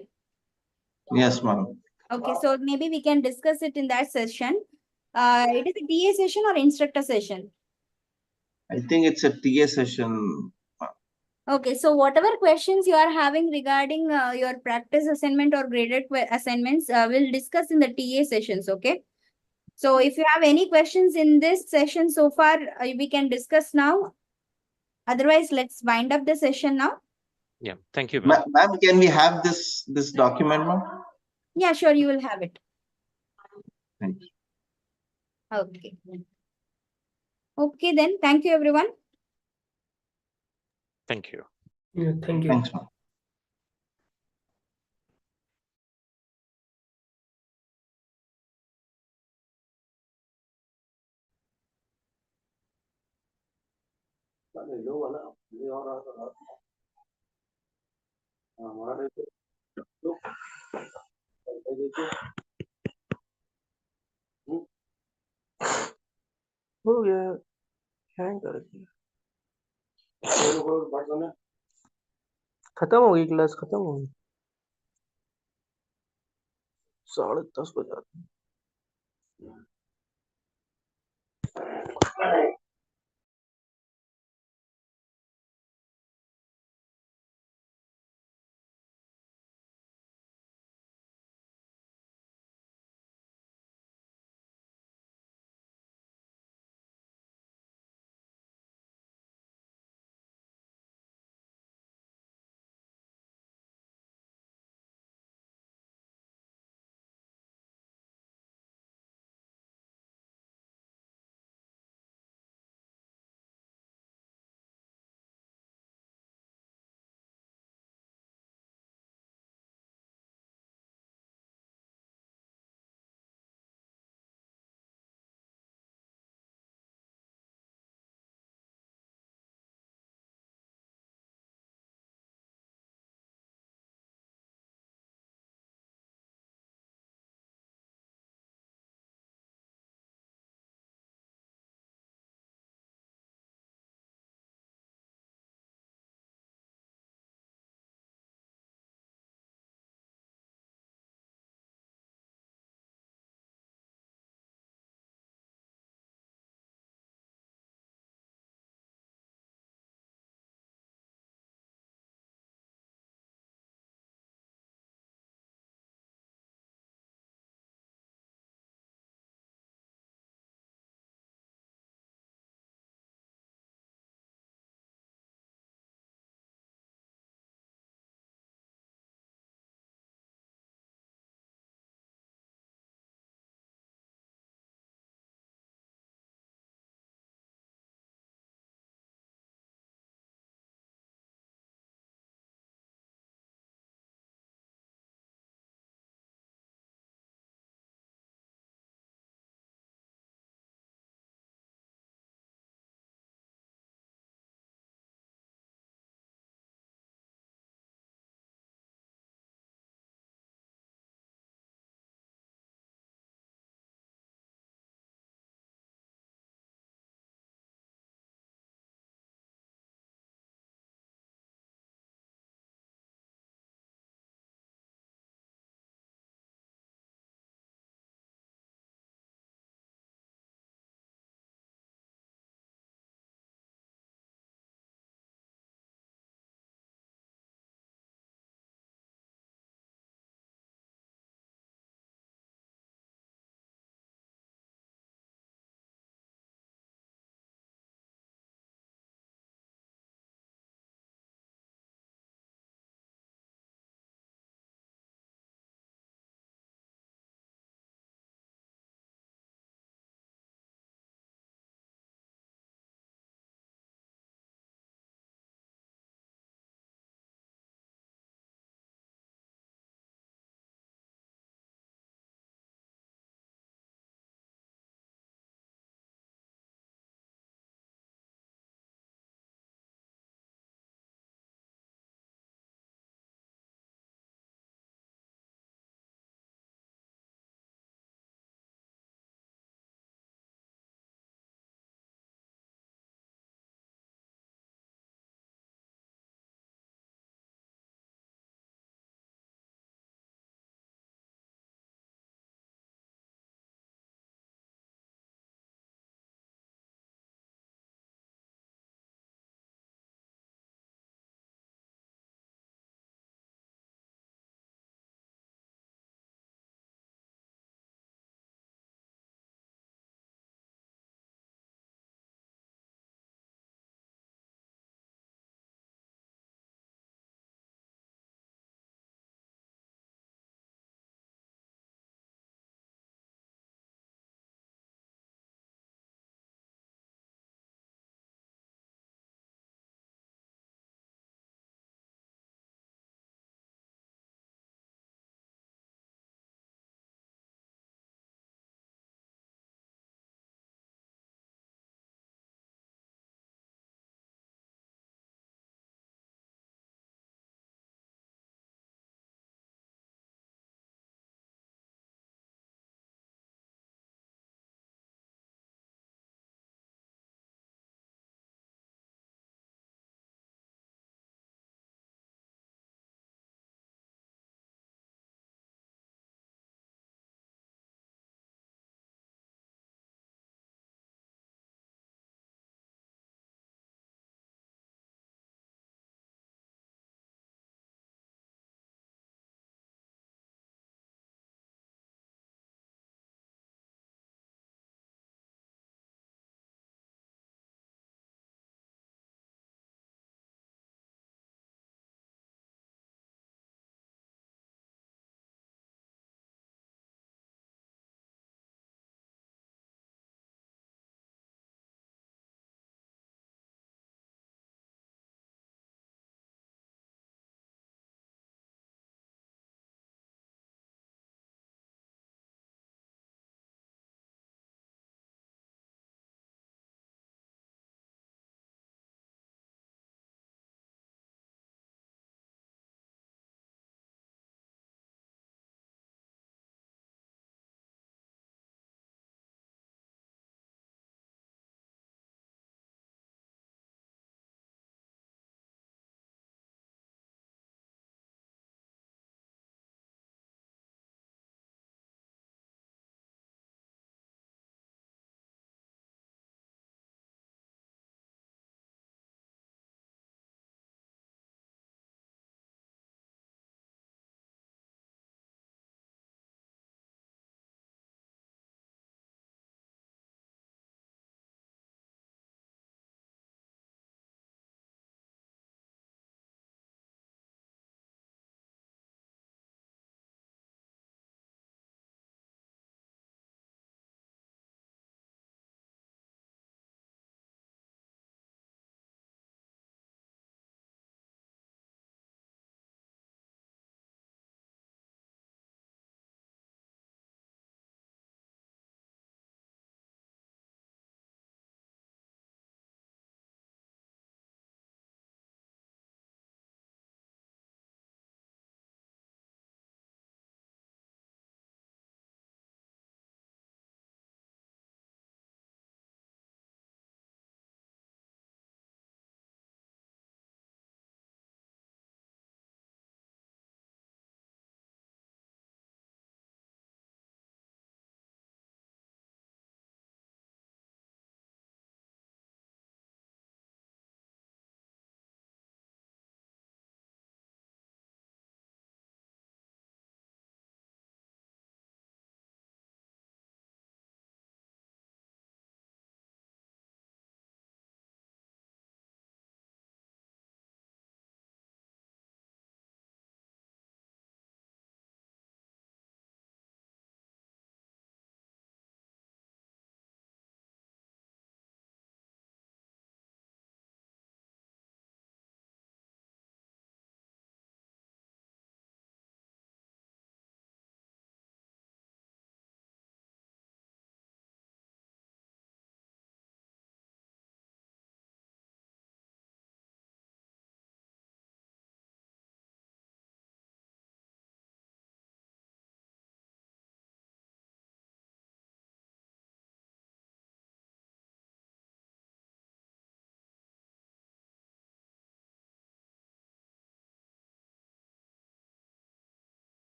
Yes, ma'am. Okay. So maybe we can discuss it in that session. It is a TA session or instructor session? I think it's a TA session. Okay, so whatever questions you are having regarding your practice assignment or graded assignments, we'll discuss in the TA sessions, okay? So if you have any questions in this session so far, we can discuss now. Otherwise, let's wind up the session now. Yeah, thank you, ma'am. Ma'am, can we have this document, ma'am? Yeah, sure, you will have it. Thank you. Okay. Okay, then. Thank you, everyone. Thank you. Yeah, thank you. Thanks, man. हो गया hang कर दिया खत्म हो गई class खत्म हो गई 10:30 बजा